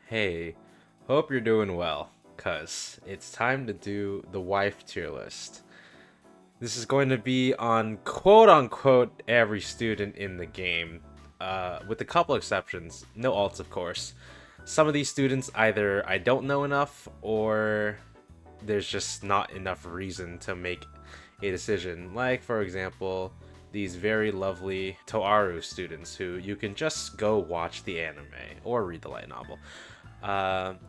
Hey, hope you're doing well, cuz it's time to do the wife tier list. This is going to be on quote-unquote every student in the game, with a couple exceptions, no alts of course. Some of these students either I don't know enough, or there's just not enough reason to make a decision. Like, for example, these very lovely Toaru students who you can just go watch the anime or read the light novel.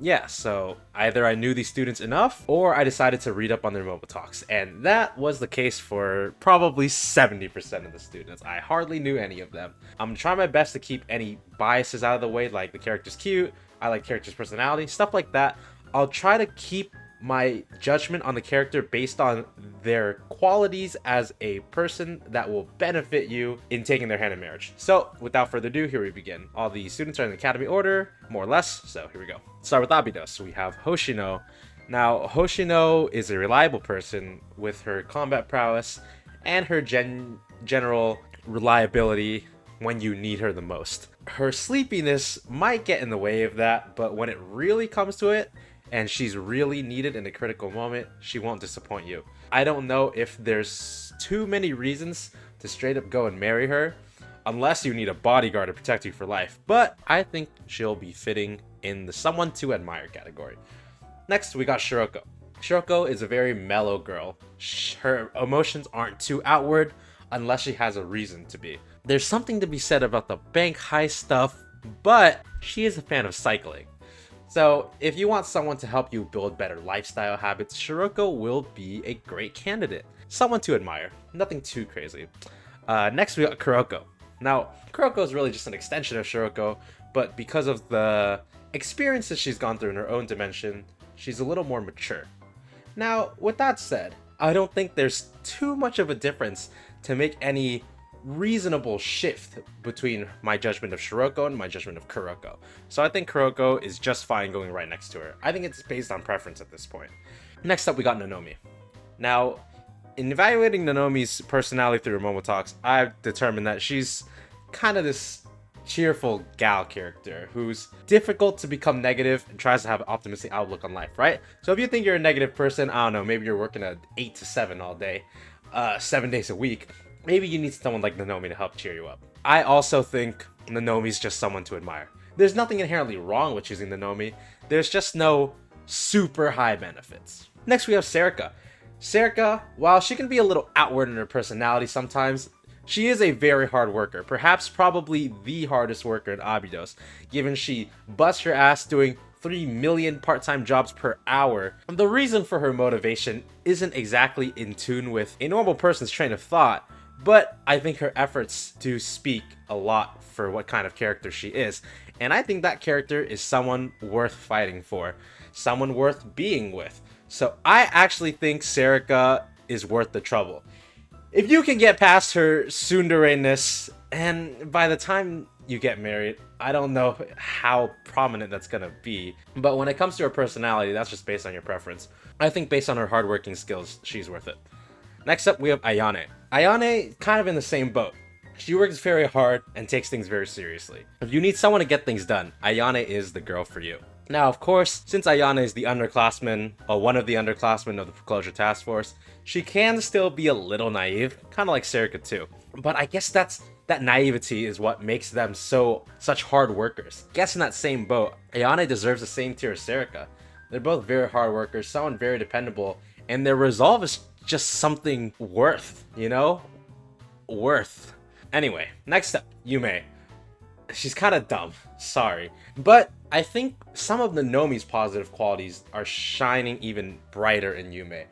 Yeah, so either I knew these students enough or I decided to read up on their mobile talks, and that was the case for probably 70% of the students. I hardly knew any of them. I'm trying my best to keep any biases out of the way, like the character's cute, I like character's personality, stuff like that. I'll try to keep my judgment on the character based on their qualities as a person that will benefit you in taking their hand in marriage. So without further ado, here we begin. All the students are in the academy order, more or less, so here we go. Start with abydos. We have Hoshino. Now, Hoshino is a reliable person with her combat prowess and her general reliability when you need her the most. Her sleepiness might get in the way of that, but when it really comes to it, and she's really needed in a critical moment, she won't disappoint you. I don't know if there's too many reasons to straight up go and marry her, unless you need a bodyguard to protect you for life, but I think she'll be fitting in the someone to admire category. Next, we got Shiroko. Shiroko is a very mellow girl. Her emotions aren't too outward unless she has a reason to be. There's something to be said about the bank heist stuff, but she is a fan of cycling. So, if you want someone to help you build better lifestyle habits, Shiroko will be a great candidate. Someone to admire. Nothing too crazy. Next, we got Kuroko. Now, Kuroko is really just an extension of Shiroko, but because of the experiences she's gone through in her own dimension, she's a little more mature. Now, with that said, I don't think there's too much of a difference to make any reasonable shift between my judgment of Shiroko and my judgment of Kuroko. So I think Kuroko is just fine going right next to her. I think it's based on preference at this point. Next up, we got Nonomi. Now, in evaluating Nonomi's personality through her Momo talks, I've determined that she's kind of this cheerful gal character who's difficult to become negative and tries to have an optimistic outlook on life, right? So if you think you're a negative person, I don't know, maybe you're working at 8 to 7 all day, 7 days a week, maybe you need someone like Nonomi to help cheer you up. I also think Nonomi's just someone to admire. There's nothing inherently wrong with choosing Nonomi. There's just no super high benefits. Next, we have Serika. Serika, while she can be a little outward in her personality sometimes, she is a very hard worker. Perhaps probably the hardest worker in Abydos, given she busts her ass doing 3 million part-time jobs per hour. The reason for her motivation isn't exactly in tune with a normal person's train of thought, but I think her efforts do speak a lot for what kind of character she is. And I think that character is someone worth fighting for. Someone worth being with. So I actually think Serika is worth the trouble. If you can get past her tsundere-ness, and by the time you get married, I don't know how prominent that's gonna be. But when it comes to her personality, that's just based on your preference. I think based on her hardworking skills, she's worth it. Next up, we have Ayane. Ayane, kind of in the same boat. She works very hard and takes things very seriously. If you need someone to get things done, Ayane is the girl for you. Now, of course, since Ayane is the underclassman, or one of the underclassmen of the Foreclosure Task Force, she can still be a little naive, kind of like Serika too. But I guess that naivety is what makes them such hard workers. Guess in that same boat, Ayane deserves the same tier as Serika. They're both very hard workers, someone very dependable, and their resolve is just something worth, you know? Worth. Anyway, next up, Yume. She's kind of dumb, sorry. But I think some of Nonomi's positive qualities are shining even brighter in Yume.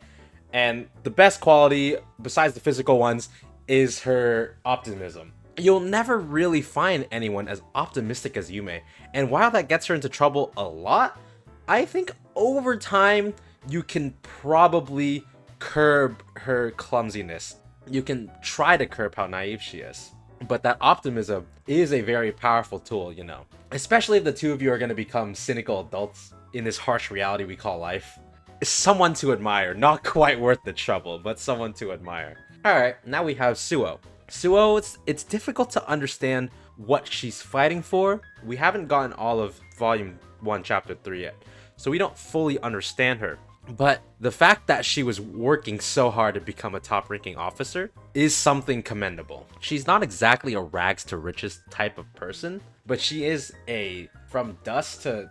And the best quality, besides the physical ones, is her optimism. You'll never really find anyone as optimistic as Yume. And while that gets her into trouble a lot, I think over time, you can probably curb her clumsiness. You can try to curb how naive she is. But that optimism is a very powerful tool, you know. Especially if the two of you are going to become cynical adults in this harsh reality we call life. Someone to admire. Not quite worth the trouble, but someone to admire. Alright, now we have Suo. Suo, it's difficult to understand what she's fighting for. We haven't gotten all of Volume 1, Chapter 3 yet, so we don't fully understand her. But the fact that she was working so hard to become a top-ranking officer is something commendable. She's not exactly a rags to riches type of person, but she is a from dust to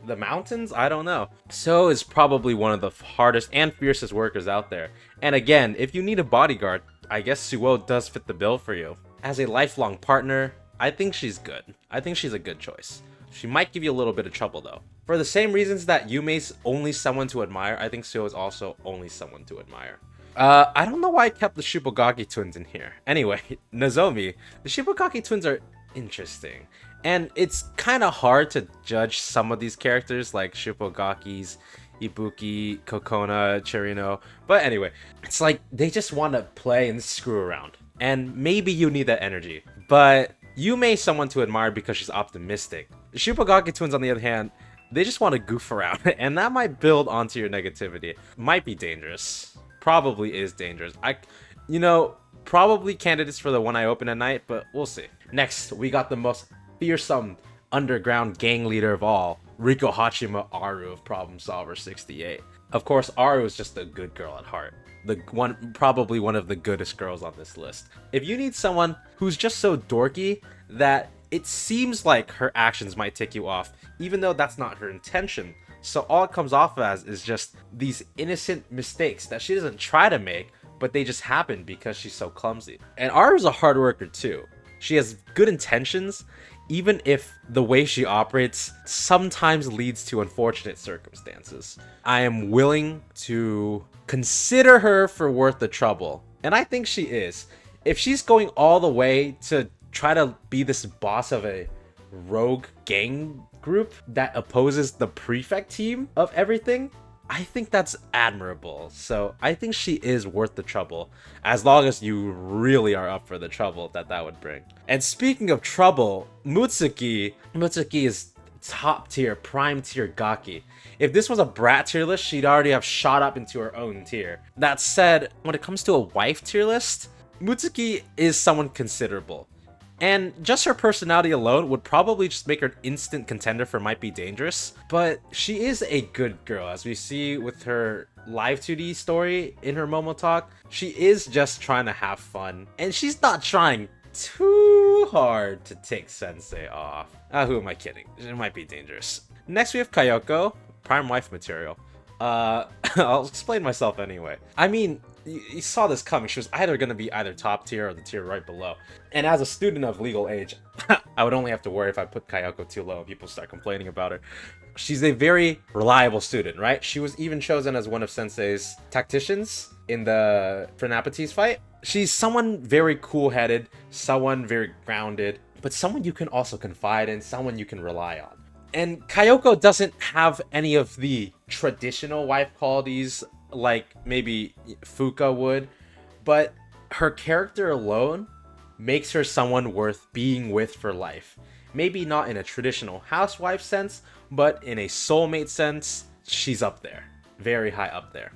the mountains, I don't know. So is probably one of the hardest and fiercest workers out there. And again, if you need a bodyguard, I guess Suo does fit the bill for you. As a lifelong partner, I think she's good. I think she's a good choice. She might give you a little bit of trouble though. For the same reasons that Yume's only someone to admire, I think Suo is also only someone to admire. I don't know why I kept the Shibogaki twins in here. Anyway, Nozomi, the Shibogaki twins are interesting. And it's kind of hard to judge some of these characters like Shibogakis, Ibuki, Kokona, Chirino. But anyway, it's like they just want to play and screw around. And maybe you need that energy. But Yume is someone to admire because she's optimistic. The Shibogaki twins, on the other hand, they just want to goof around. And that might build onto your negativity. Might be dangerous. Probably is dangerous. Probably candidates for the one I open at night, but we'll see. Next, we got the most fearsome underground gang leader of all, Riko Hachima Aru of Problem Solver 68. Of course, Aru is just a good girl at heart. Probably one of the goodest girls on this list. If you need someone who's just so dorky that it seems like her actions might tick you off, even though that's not her intention. So all it comes off as is just these innocent mistakes that she doesn't try to make, but they just happen because she's so clumsy. And Aru's a hard worker too. She has good intentions, even if the way she operates sometimes leads to unfortunate circumstances. I am willing to consider her for worth the trouble, and I think she is. If she's going all the way to try to be this boss of a rogue gang group that opposes the prefect team of everything, I think that's admirable. So I think she is worth the trouble, as long as you really are up for the trouble that would bring. And speaking of trouble, Mutsuki is top tier, prime tier Gaki. If this was a brat tier list, she'd already have shot up into her own tier. That said, when it comes to a wife tier list, Mutsuki is someone considerable. And just her personality alone would probably just make her an instant contender for Might Be Dangerous. But she is a good girl, as we see with her live 2D story in her Momo talk. She is just trying to have fun, and she's not trying too hard to take Sensei off. Who am I kidding? It Might Be Dangerous. Next we have Kayoko, prime wife material. I'll explain myself anyway. I mean, you saw this coming. She was either going to be either top tier or the tier right below. And as a student of legal age, I would only have to worry if I put Kayoko too low and people start complaining about her. She's a very reliable student, right? She was even chosen as one of Sensei's tacticians in the Frenapatis fight. She's someone very cool-headed, someone very grounded, but someone you can also confide in, someone you can rely on. And Kayoko doesn't have any of the traditional wife qualities like maybe Fuka would, but her character alone makes her someone worth being with for life. Maybe not in a traditional housewife sense, but in a soulmate sense, she's up there. Very high up there.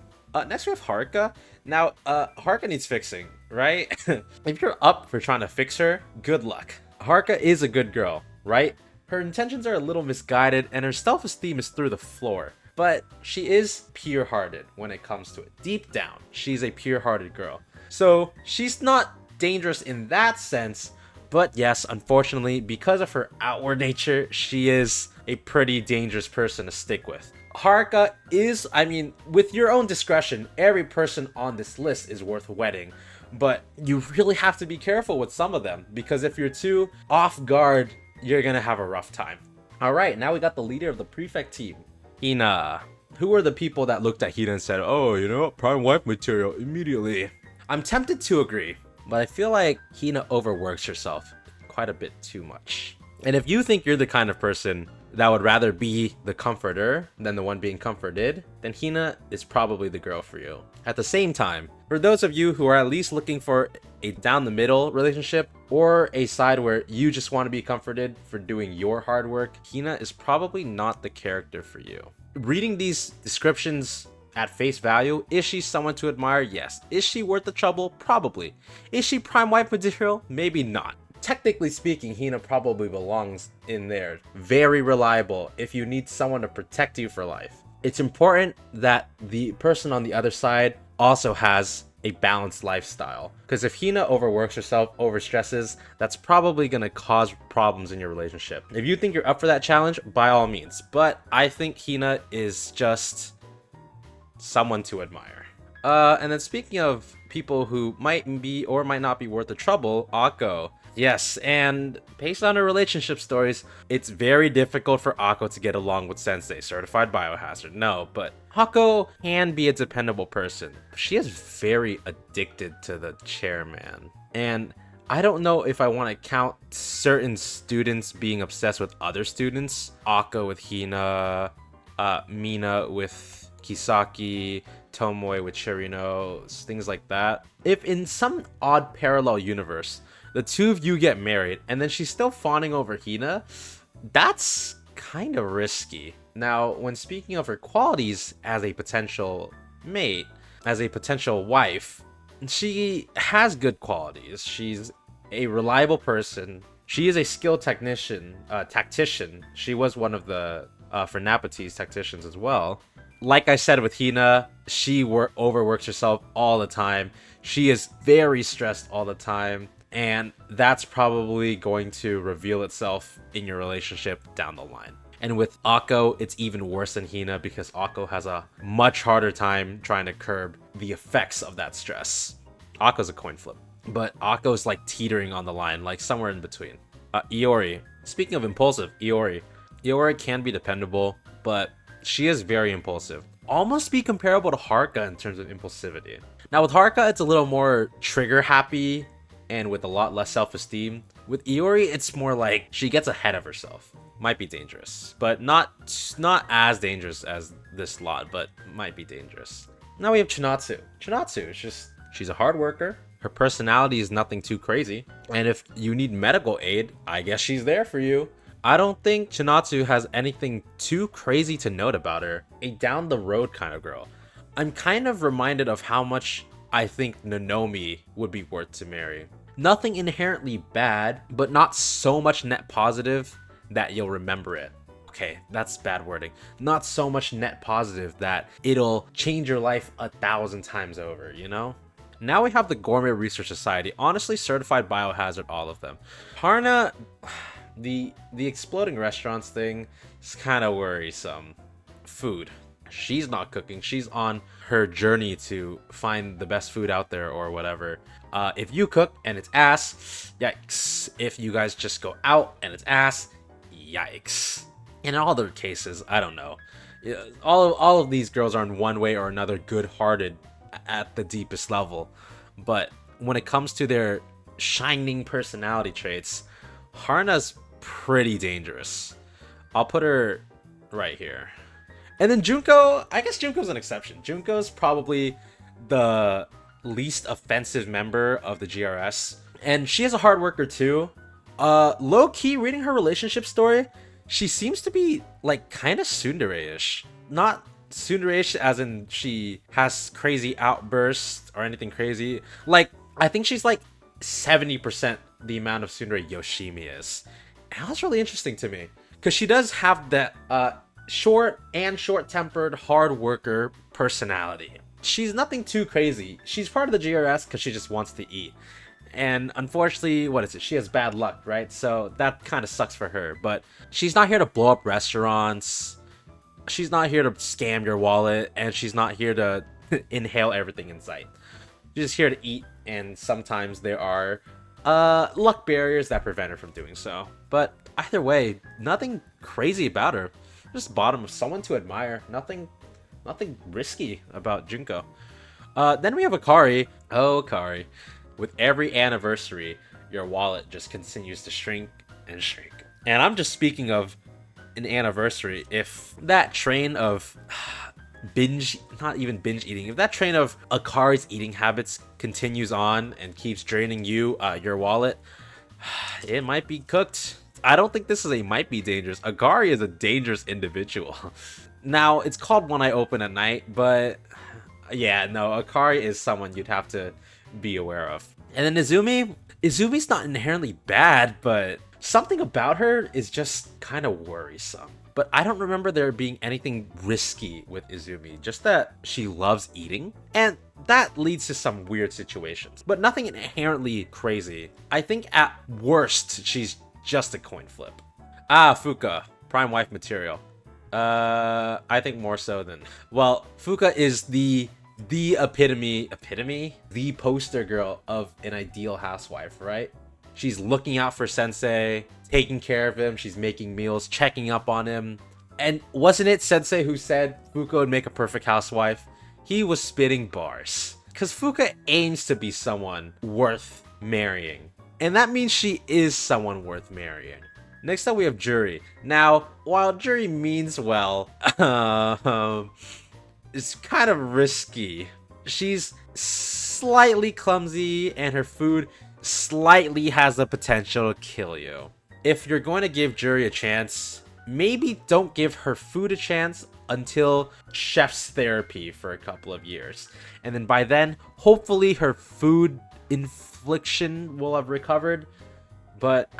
Next we have Haruka. Now, Haruka needs fixing, right? If you're up for trying to fix her, good luck. Haruka is a good girl, right? Her intentions are a little misguided and her self-esteem is through the floor. But she is pure-hearted when it comes to it. Deep down, she's a pure-hearted girl. So she's not dangerous in that sense, but yes, unfortunately, because of her outward nature, she is a pretty dangerous person to stick with. Haruka is, with your own discretion, every person on this list is worth wedding, but you really have to be careful with some of them, because if you're too off guard, you're gonna have a rough time. Alright, now we got the leader of the prefect team, Hina. Who were the people that looked at Hina and said, oh, prime wife material immediately? I'm tempted to agree, but I feel like Hina overworks herself quite a bit too much. And if you think you're the kind of person that would rather be the comforter than the one being comforted, then Hina is probably the girl for you. At the same time, for those of you who are at least looking for a down the middle relationship or a side where you just want to be comforted for doing your hard work, Hina is probably not the character for you. Reading these descriptions at face value, is she someone to admire? Yes. Is she worth the trouble? Probably. Is she prime wife material? Maybe not. technically speaking, Hina probably belongs in there. Very reliable if you need someone to protect you for life. It's important that the person on the other side also has a balanced lifestyle, because if Hina overworks herself, overstresses, that's probably going to cause problems in your relationship. If you think you're up for that challenge, by all means, but I think Hina is just someone to admire. And then speaking of people who might be or might not be worth the trouble, Akko. Yes, and based on her relationship stories, it's very difficult for Akko to get along with Sensei, certified biohazard. No, but Akko can be a dependable person. She is very addicted to the chairman. And I don't know if I want to count certain students being obsessed with other students. Akko with Hina, Mina with Kisaki, Tomoe with Chirino, things like that. If in some odd parallel universe, the two of you get married and then she's still fawning over Hina, that's kind of risky. Now, when speaking of her qualities as a potential mate, as a potential wife, she has good qualities. She's a reliable person. She is a skilled tactician. She was one of the Fernapetes tacticians as well. Like I said with Hina, she overworks herself all the time. She is very stressed all the time. And that's probably going to reveal itself in your relationship down the line. And with Akko, it's even worse than Hina because Akko has a much harder time trying to curb the effects of that stress. Akko's a coin flip. But Akko's like teetering on the line, like somewhere in between. Iori. Speaking of impulsive, Iori. Iori can be dependable, but she is very impulsive. Almost be comparable to Haruka in terms of impulsivity. Now with Haruka, it's a little more trigger happy and with a lot less self-esteem. With Iori, it's more like she gets ahead of herself. Might be dangerous, but not as dangerous as this lot, but might be dangerous. Now we have Chinatsu. Chinatsu is she's a hard worker. Her personality is nothing too crazy. And if you need medical aid, I guess she's there for you. I don't think Chinatsu has anything too crazy to note about her. A down the road kind of girl. I'm kind of reminded of how much I think Nonomi would be worth to marry. Nothing inherently bad, but not so much net positive that you'll remember it. Okay, that's bad wording. Not so much net positive that it'll change your life 1,000 times over, you know? Now we have the Gourmet Research Society. Honestly, certified biohazard, all of them. Harna, the exploding restaurants thing is kind of worrisome. Food. She's not cooking. She's on her journey to find the best food out there or whatever. If you cook and it's ass, yikes. If you guys just go out and it's ass, yikes. In all other cases, I don't know. All of these girls are in one way or another good-hearted at the deepest level. But when it comes to their shining personality traits, Harna's pretty dangerous. I'll put her right here. And then Junko, I guess Junko's an exception. Junko's probably the least offensive member of the GRS. And she is a hard worker too. Low-key, reading her relationship story, she seems to be like kind of tsundere-ish. Not tsundere-ish as in she has crazy outbursts or anything crazy. Like, I think she's like 70% the amount of tsundere Yoshimi is. And that's really interesting to me. Because she does have that short-tempered, hard worker personality. She's nothing too crazy. She's part of the GRS because she just wants to eat. And unfortunately, what is it? She has bad luck, right? So that kind of sucks for her. But she's not here to blow up restaurants. She's not here to scam your wallet. And she's not here to inhale everything in sight. She's just here to eat. And sometimes there are luck barriers that prevent her from doing so. But either way, nothing crazy about her. Just bottom of someone to admire. Nothing risky about Junko. Then we have Akari. Oh, Akari. With every anniversary, your wallet just continues to shrink and shrink. And I'm just speaking of an anniversary. If that train of not even binge eating, if that train of Akari's eating habits continues on and keeps draining you, your wallet, it might be cooked. I don't think this is a might be dangerous. Akari is a dangerous individual. Now, it's called One Eye Open at Night, but Yeah, no, Akari is someone you'd have to be aware of. And then Izumi's not inherently bad, but something about her is just kind of worrisome. But I don't remember there being anything risky with Izumi, just that she loves eating, and that leads to some weird situations, but nothing inherently crazy. I think at worst, she's just a coin flip. Ah, Fuka, prime wife material. I think more so than... Well, Fuka is the epitome, the poster girl of an ideal housewife, right? She's looking out for Sensei, taking care of him, she's making meals, checking up on him. And wasn't it Sensei who said Fuka would make a perfect housewife? He was spitting bars. Because Fuka aims to be someone worth marrying. And that means she is someone worth marrying. Next up we have Juri. Now, while Juri means well, it's kind of risky. She's slightly clumsy and her food slightly has the potential to kill you. If you're going to give Juri a chance, maybe don't give her food a chance until chef's therapy for a couple of years. And then by then, hopefully her food infliction will have recovered. But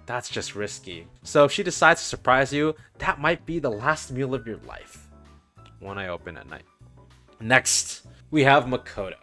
that's just risky. So if she decides to surprise you, that might be the last meal of your life. One eye open at night. Next, we have Makoto.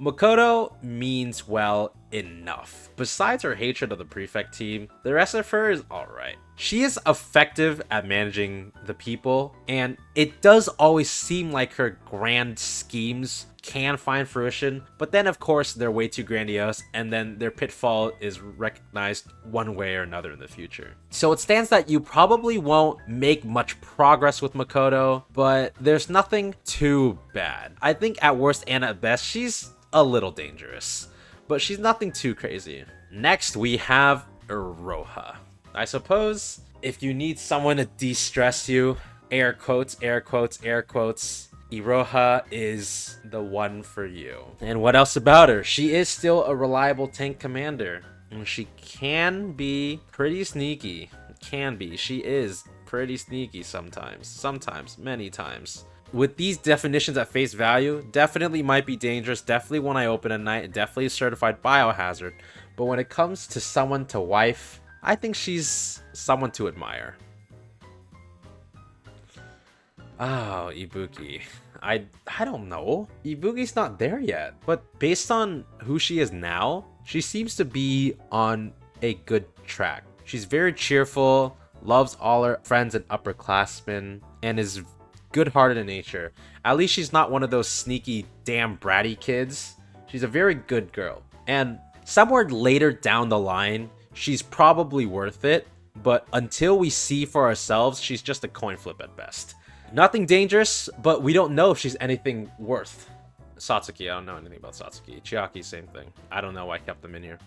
Makoto means well enough. Besides her hatred of the prefect team, the rest of her is alright. She is effective at managing the people, and it does always seem like her grand schemes can find fruition, but then of course they're way too grandiose, and then their pitfall is recognized one way or another in the future. So it stands that you probably won't make much progress with Makoto, but there's nothing too bad. I think at worst and at best, she's a little dangerous, but she's nothing too crazy. Next, we have Iroha. I suppose if you need someone to de-stress you, air quotes, air quotes, air quotes, Iroha is the one for you. And what else about her? She is still a reliable tank commander. And she can be pretty sneaky. Can be. She is pretty sneaky sometimes. Sometimes. Many times. With these definitions at face value, definitely might be dangerous, definitely one I open at night, and definitely a certified biohazard. But when it comes to someone to wife, I think she's someone to admire. Oh, Ibuki. I don't know. Ibuki's not there yet. But based on who she is now, she seems to be on a good track. She's very cheerful, loves all her friends and upperclassmen, and is good-hearted in nature. At least she's not one of those sneaky, damn bratty kids. She's a very good girl. And somewhere later down the line, she's probably worth it. But until we see for ourselves, she's just a coin flip at best. Nothing dangerous, but we don't know if she's anything worth. Satsuki, I don't know anything about Satsuki. Chiaki, same thing. I don't know why I kept them in here.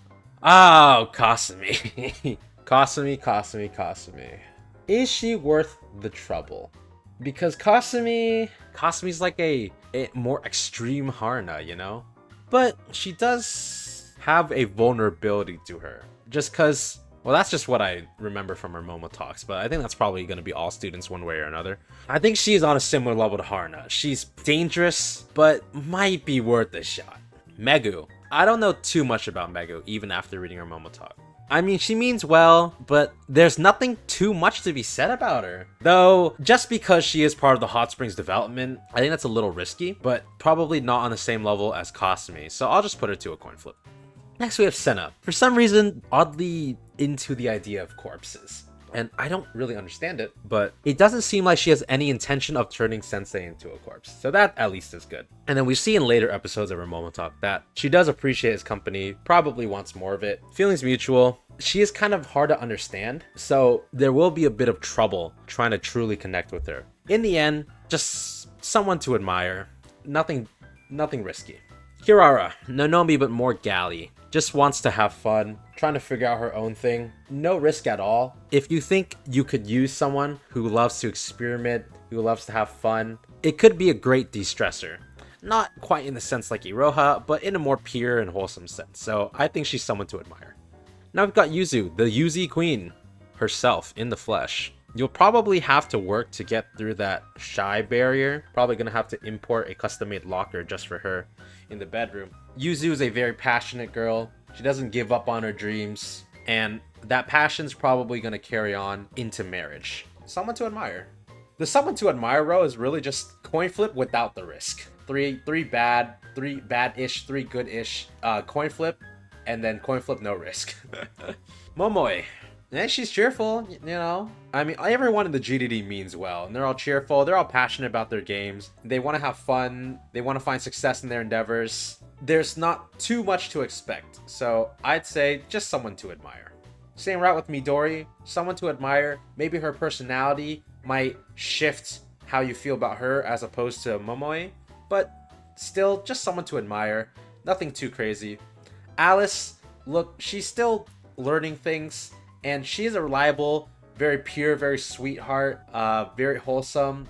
Oh, Kasumi. Kasumi. Is she worth the trouble? Because Kasumi's like a more extreme Harna, you know? But she does have a vulnerability to her. Just because, well, that's just what I remember from her Momo talks, but I think that's probably going to be all students one way or another. I think she's on a similar level to Harna. She's dangerous, but might be worth a shot. Megu. I don't know too much about Megu, even after reading her Momo talk. I mean, she means well, but there's nothing too much to be said about her. Though, just because she is part of the Hot Springs development, I think that's a little risky, but probably not on the same level as Kasumi, so I'll just put her to a coin flip. Next we have Senna. For some reason, oddly into the idea of corpses. And I don't really understand it, but it doesn't seem like she has any intention of turning Sensei into a corpse. So that at least is good. And then we see in later episodes of her Momo talk that she does appreciate his company, probably wants more of it. Feelings mutual. She is kind of hard to understand, so there will be a bit of trouble trying to truly connect with her. In the end, just someone to admire. Nothing risky. Kirara, Nonomi but more galley. Just wants to have fun, trying to figure out her own thing. No risk at all. If you think you could use someone who loves to experiment, who loves to have fun, it could be a great de-stressor. Not quite in the sense like Iroha, but in a more pure and wholesome sense. So I think she's someone to admire. Now we've got Yuzu, the Yuzi queen herself in the flesh. You'll probably have to work to get through that shy barrier. Probably gonna have to import a custom-made locker just for her in the bedroom. Yuzu is a very passionate girl. She doesn't give up on her dreams, and that passion's probably gonna carry on into marriage. Someone to admire. The someone to admire row is really just coin flip without the risk. Three bad, three bad-ish, three good-ish, coin flip, and then coin flip no risk. Momoe. And she's cheerful, you know. I mean, everyone in the GDD means well, and they're all cheerful. They're all passionate about their games. They want to have fun. They want to find success in their endeavors. There's not too much to expect, so I'd say just someone to admire. Same route with Midori. Someone to admire. Maybe her personality might shift how you feel about her as opposed to Momoe, but still just someone to admire. Nothing too crazy. Alice, look, she's still learning things. And she is a reliable, very pure, very sweetheart, very wholesome.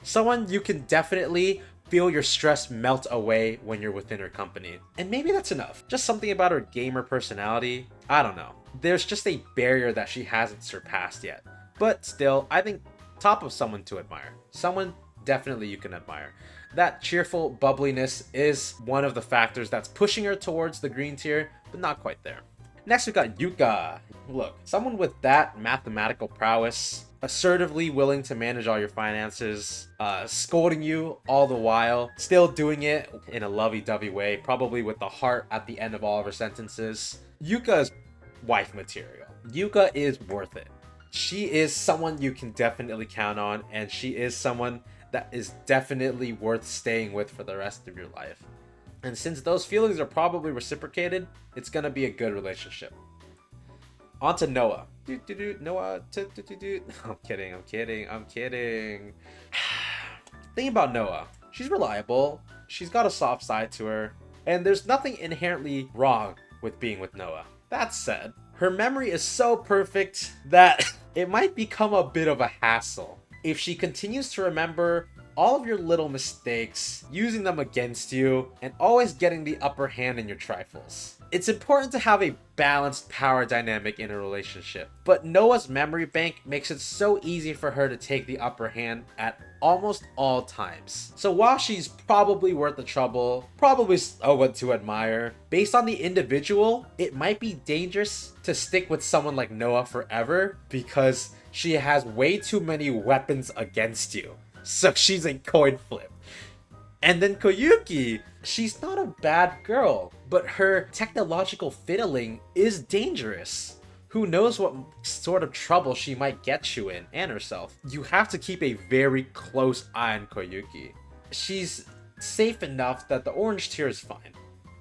Someone you can definitely feel your stress melt away when you're within her company. And maybe that's enough. Just something about her gamer personality. I don't know. There's just a barrier that she hasn't surpassed yet. But still, I think top of someone to admire. Someone definitely you can admire. That cheerful bubbliness is one of the factors that's pushing her towards the green tier, but not quite there. Next, we got Yuka. Look, someone with that mathematical prowess, assertively willing to manage all your finances, scolding you all the while, still doing it in a lovey-dovey way, probably with the heart at the end of all of her sentences. Yuka is wife material. Yuka is worth it. She is someone you can definitely count on, and she is someone that is definitely worth staying with for the rest of your life. And since those feelings are probably reciprocated, it's gonna be a good relationship. On to Noah. Noah. I'm kidding. Thing about Noah, she's reliable. She's got a soft side to her, and there's nothing inherently wrong with being with Noah. That said, her memory is so perfect that it might become a bit of a hassle if she continues to remember all of your little mistakes, using them against you, and always getting the upper hand in your trifles. It's important to have a balanced power dynamic in a relationship, but Noah's memory bank makes it so easy for her to take the upper hand at almost all times. So while she's probably worth the trouble, probably someone to admire, based on the individual, it might be dangerous to stick with someone like Noah forever because she has way too many weapons against you. So she's a coin flip. And then Koyuki, she's not a bad girl, but her technological fiddling is dangerous. Who knows what sort of trouble she might get you in, and herself. You have to keep a very close eye on Koyuki. She's safe enough that the orange tier is fine.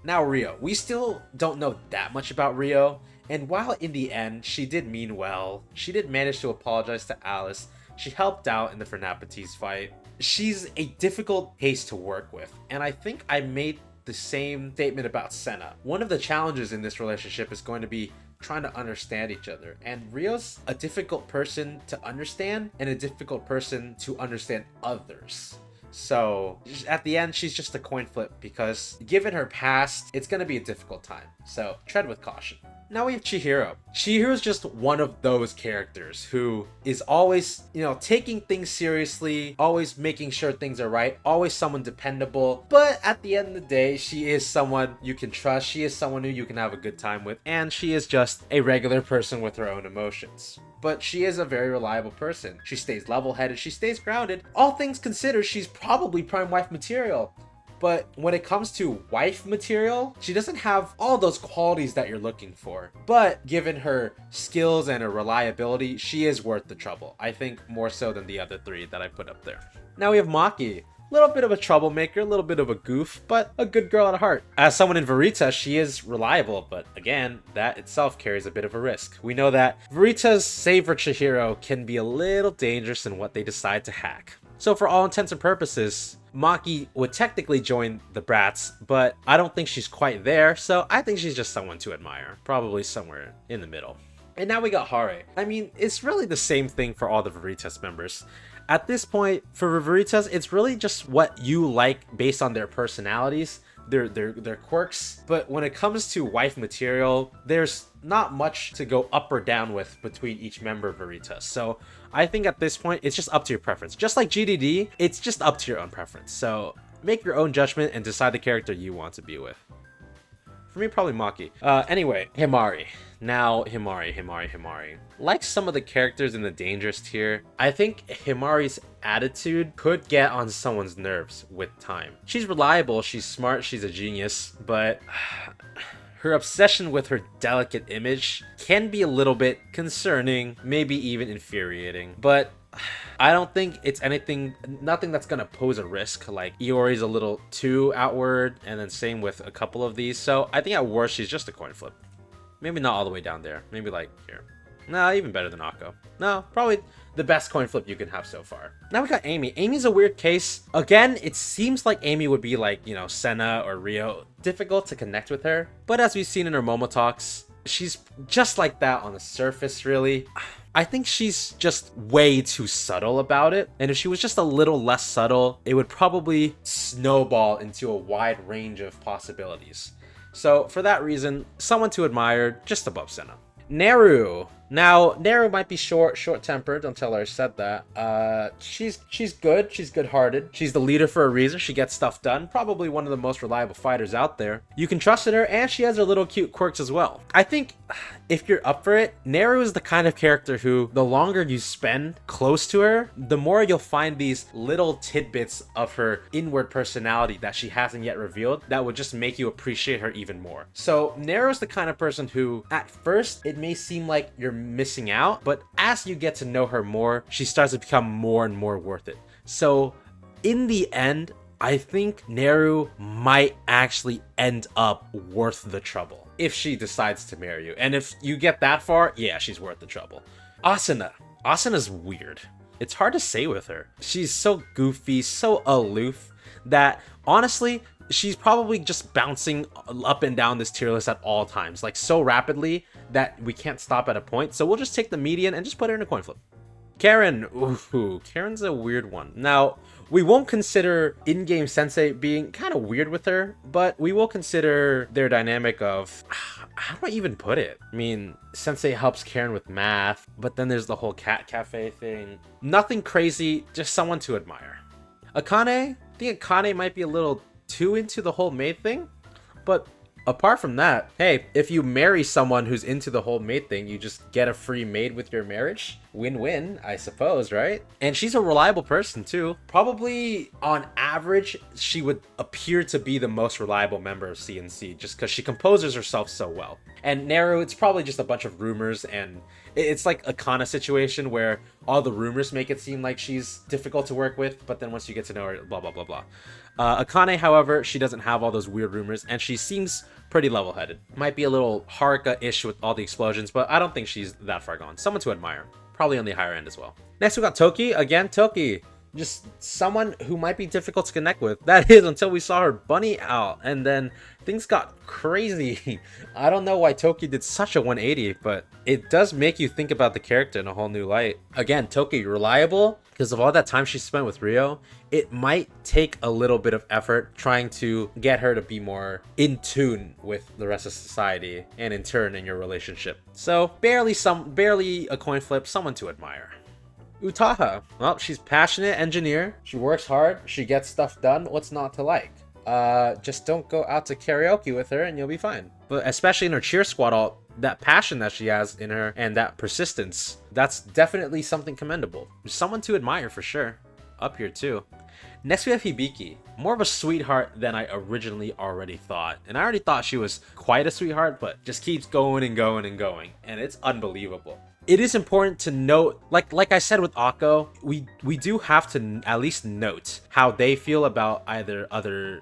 Now Rio, we still don't know that much about Rio, and while in the end she did mean well, she did manage to apologize to Alice. She helped out in the Fernapetes fight. She's a difficult case to work with, and I think I made the same statement about Senna. One of the challenges in this relationship is going to be trying to understand each other, and Rio's a difficult person to understand and a difficult person to understand others. So at the end, she's just a coin flip because given her past, it's going to be a difficult time. So tread with caution. Now we have Chihiro. Chihiro's just one of those characters who is always, taking things seriously, always making sure things are right, always someone dependable. But at the end of the day, she is someone you can trust. She is someone who you can have a good time with. And she is just a regular person with her own emotions. But she is a very reliable person. She stays level-headed. She stays grounded. All things considered, she's probably prime wife material. But when it comes to wife material, she doesn't have all those qualities that you're looking for. But given her skills and her reliability, she is worth the trouble. I think more so than the other three that I put up there. Now we have Maki. A little bit of a troublemaker, a little bit of a goof, but a good girl at heart. As someone in Verita, she is reliable, but again, that itself carries a bit of a risk. We know that Verita's save for Chihiro can be a little dangerous in what they decide to hack. So for all intents and purposes, Maki would technically join the Brats, but I don't think she's quite there, so I think she's just someone to admire. Probably somewhere in the middle. And now we got Hare. I mean, it's really the same thing for all the Veritas members. At this point, for Veritas, it's really just what you like based on their personalities, their quirks. But when it comes to wife material, there's not much to go up or down with between each member of Veritas. So I think at this point, it's just up to your preference. Just like GDD, it's just up to your own preference. So make your own judgment and decide the character you want to be with. For me, probably Maki. Anyway, Himari. Now, Himari. Like some of the characters in the dangerous tier, I think Himari's attitude could get on someone's nerves with time. She's reliable, she's smart, she's a genius, but her obsession with her delicate image can be a little bit concerning, maybe even infuriating. But I don't think it's nothing that's gonna pose a risk. Like Iori's a little too outward, and then same with a couple of these. So I think at worst she's just a coin flip. Maybe not all the way down there. Maybe like here. Nah, even better than Akko. No, probably the best coin flip you can have so far. Now we got Amy. Amy's a weird case. Again, it seems like Amy would be like, you know, Senna or Rio. Difficult to connect with her. But as we've seen in her Momo talks, she's just like that on the surface, really. I think she's just way too subtle about it. And if she was just a little less subtle, it would probably snowball into a wide range of possibilities. So for that reason, someone to admire just above Senna. Neru. Now, Neru might be short-tempered. Don't tell her I said that. She's good. She's good-hearted. She's the leader for a reason. She gets stuff done. Probably one of the most reliable fighters out there. You can trust in her, and she has her little cute quirks as well. I think if you're up for it, Neru is the kind of character who, the longer you spend close to her, the more you'll find these little tidbits of her inward personality that she hasn't yet revealed that would just make you appreciate her even more. So Neru is the kind of person who, at first, it may seem like you're missing out, but as you get to know her more, she starts to become more and more worth it. So in the end, I think Neru might actually end up worth the trouble if she decides to marry you. And if you get that far, yeah, she's worth the trouble. Asuna. Asuna's weird. It's hard to say with her. She's so goofy, so aloof, that honestly, she's probably just bouncing up and down this tier list at all times, like so rapidly that we can't stop at a point. So we'll just take the median and just put her in a coin flip. Karen. Ooh, Karen's a weird one. Now, we won't consider in-game Sensei being kind of weird with her, but we will consider their dynamic of, how do I even put it? I mean, Sensei helps Karen with math, but then there's the whole cat cafe thing. Nothing crazy, just someone to admire. Akane. I think Akane might be a little too into the whole maid thing, but apart from that, hey, if you marry someone who's into the whole maid thing, you just get a free maid with your marriage. Win-win, I suppose, right? And she's a reliable person too. Probably on average, she would appear to be the most reliable member of CNC just because she composes herself so well. And Neru, it's probably just a bunch of rumors, and it's like a Kana situation where all the rumors make it seem like she's difficult to work with, but then once you get to know her, blah, blah, blah, blah. Akane, however, she doesn't have all those weird rumors, and she seems pretty level-headed. Might be a little Haruka-ish with all the explosions, but I don't think she's that far gone. Someone to admire. Probably on the higher end as well. Next, we got Toki. Again, Toki. Just someone who might be difficult to connect with. That is, until we saw her bunny out, and then things got crazy. I don't know why Toki did such a 180, but it does make you think about the character in a whole new light. Again, Toki, reliable, because of all that time she spent with Rio. It might take a little bit of effort trying to get her to be more in tune with the rest of society, and in turn in your relationship. So barely a coin flip, someone to admire. Utaha. Well, she's passionate engineer. She works hard. She gets stuff done. What's not to like? Just don't go out to karaoke with her and you'll be fine. But especially in her cheer squad alt, that passion that she has in her and that persistence, that's definitely something commendable. Someone to admire for sure. Up here too. Next we have Hibiki. More of a sweetheart than I originally already thought. And I already thought she was quite a sweetheart, but just keeps going and going and going. And it's unbelievable. It is important to note, like I said with Akko, we do have to at least note how they feel about either other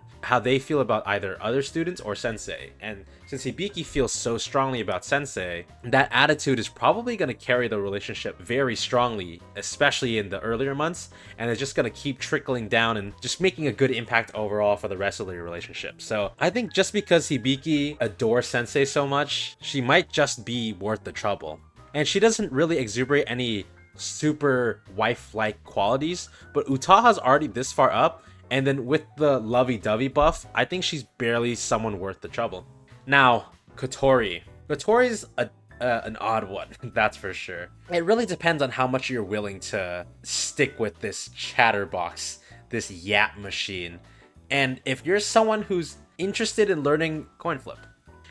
students or Sensei. And since Hibiki feels so strongly about Sensei, that attitude is probably going to carry the relationship very strongly, especially in the earlier months, and it's just going to keep trickling down and just making a good impact overall for the rest of the relationship. So I think just because Hibiki adores Sensei so much, she might just be worth the trouble. And she doesn't really exuberate any super wife-like qualities, but Utaha's already this far up, and then with the lovey-dovey buff, I think she's barely someone worth the trouble. Now, Kotori. Kotori's a an odd one, that's for sure. It really depends on how much you're willing to stick with this chatterbox, this yap machine. And if you're someone who's interested in learning coin flip.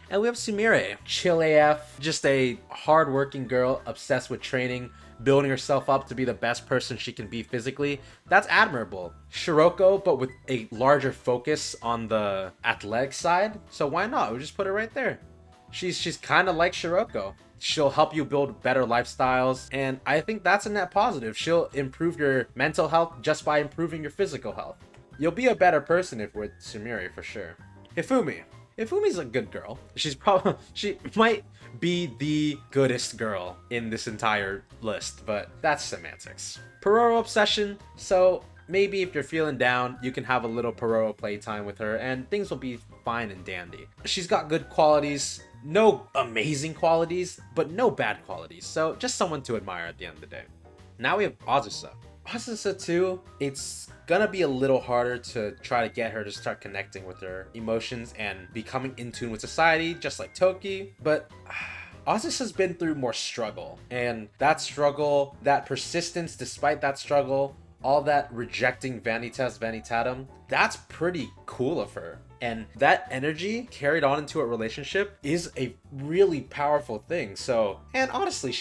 And we have Sumire, chill AF, just a hardworking girl obsessed with training, building herself up to be the best person she can be physically. That's admirable. Shiroko, but with a larger focus on the athletic side. So why not? We'll just put her right there. She's kind of like Shiroko. She'll help you build better lifestyles, and I think that's a net positive. She'll improve your mental health just by improving your physical health. You'll be a better person if we're Sumire for sure. Hifumi. Hifumi's a good girl. She might be the goodest girl in this entire list, but that's semantics. Pororo obsession. So maybe if you're feeling down, you can have a little Pororo playtime with her and things will be fine and dandy. She's got good qualities, no amazing qualities, but no bad qualities. So just someone to admire at the end of the day. Now we have Azusa. Azusa too, it's gonna be a little harder to try to get her to start connecting with her emotions and becoming in tune with society, just like Toki, but Azusa's been through more struggle, and that struggle, that persistence despite that struggle, all that rejecting vanitas vanitatum, that's pretty cool of her. And that energy carried on into a relationship is a really powerful thing. So, and honestly,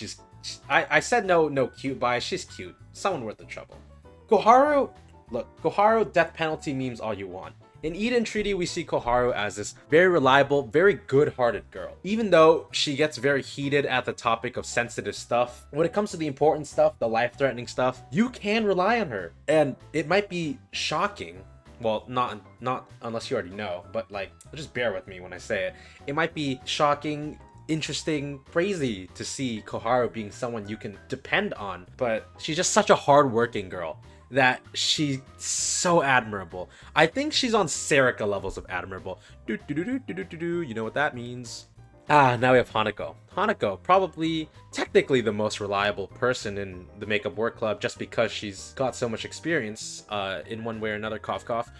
I said no cute bias, she's cute. Someone worth the trouble. Koharu, look, Koharu death penalty memes all you want. In Eden Treaty, we see Koharu as this very reliable, very good-hearted girl. Even though she gets very heated at the topic of sensitive stuff, when it comes to the important stuff, the life-threatening stuff, you can rely on her. And it might be shocking. Well, not unless you already know, but like, just bear with me when I say it. It might be shocking, interesting, crazy to see Koharu being someone you can depend on, but she's just such a hard-working girl that she's so admirable. I think she's on Serika levels of admirable. You know what that means. Now we have Hanako. Hanako, probably technically the most reliable person in the Makeup Work Club just because she's got so much experience in one way or another, cough cough.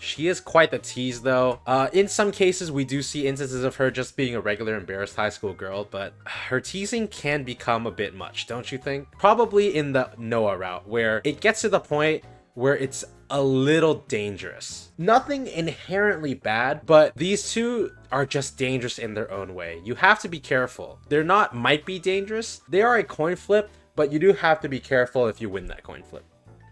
She is quite the tease though. In some cases we do see instances of her just being a regular embarrassed high school girl, but her teasing can become a bit much, don't you think? Probably in the Noah route, where it gets to the point where it's a little dangerous. Nothing inherently bad, but these two are just dangerous in their own way. You have to be careful. They're not might be dangerous. They are a coin flip, but you do have to be careful if you win that coin flip.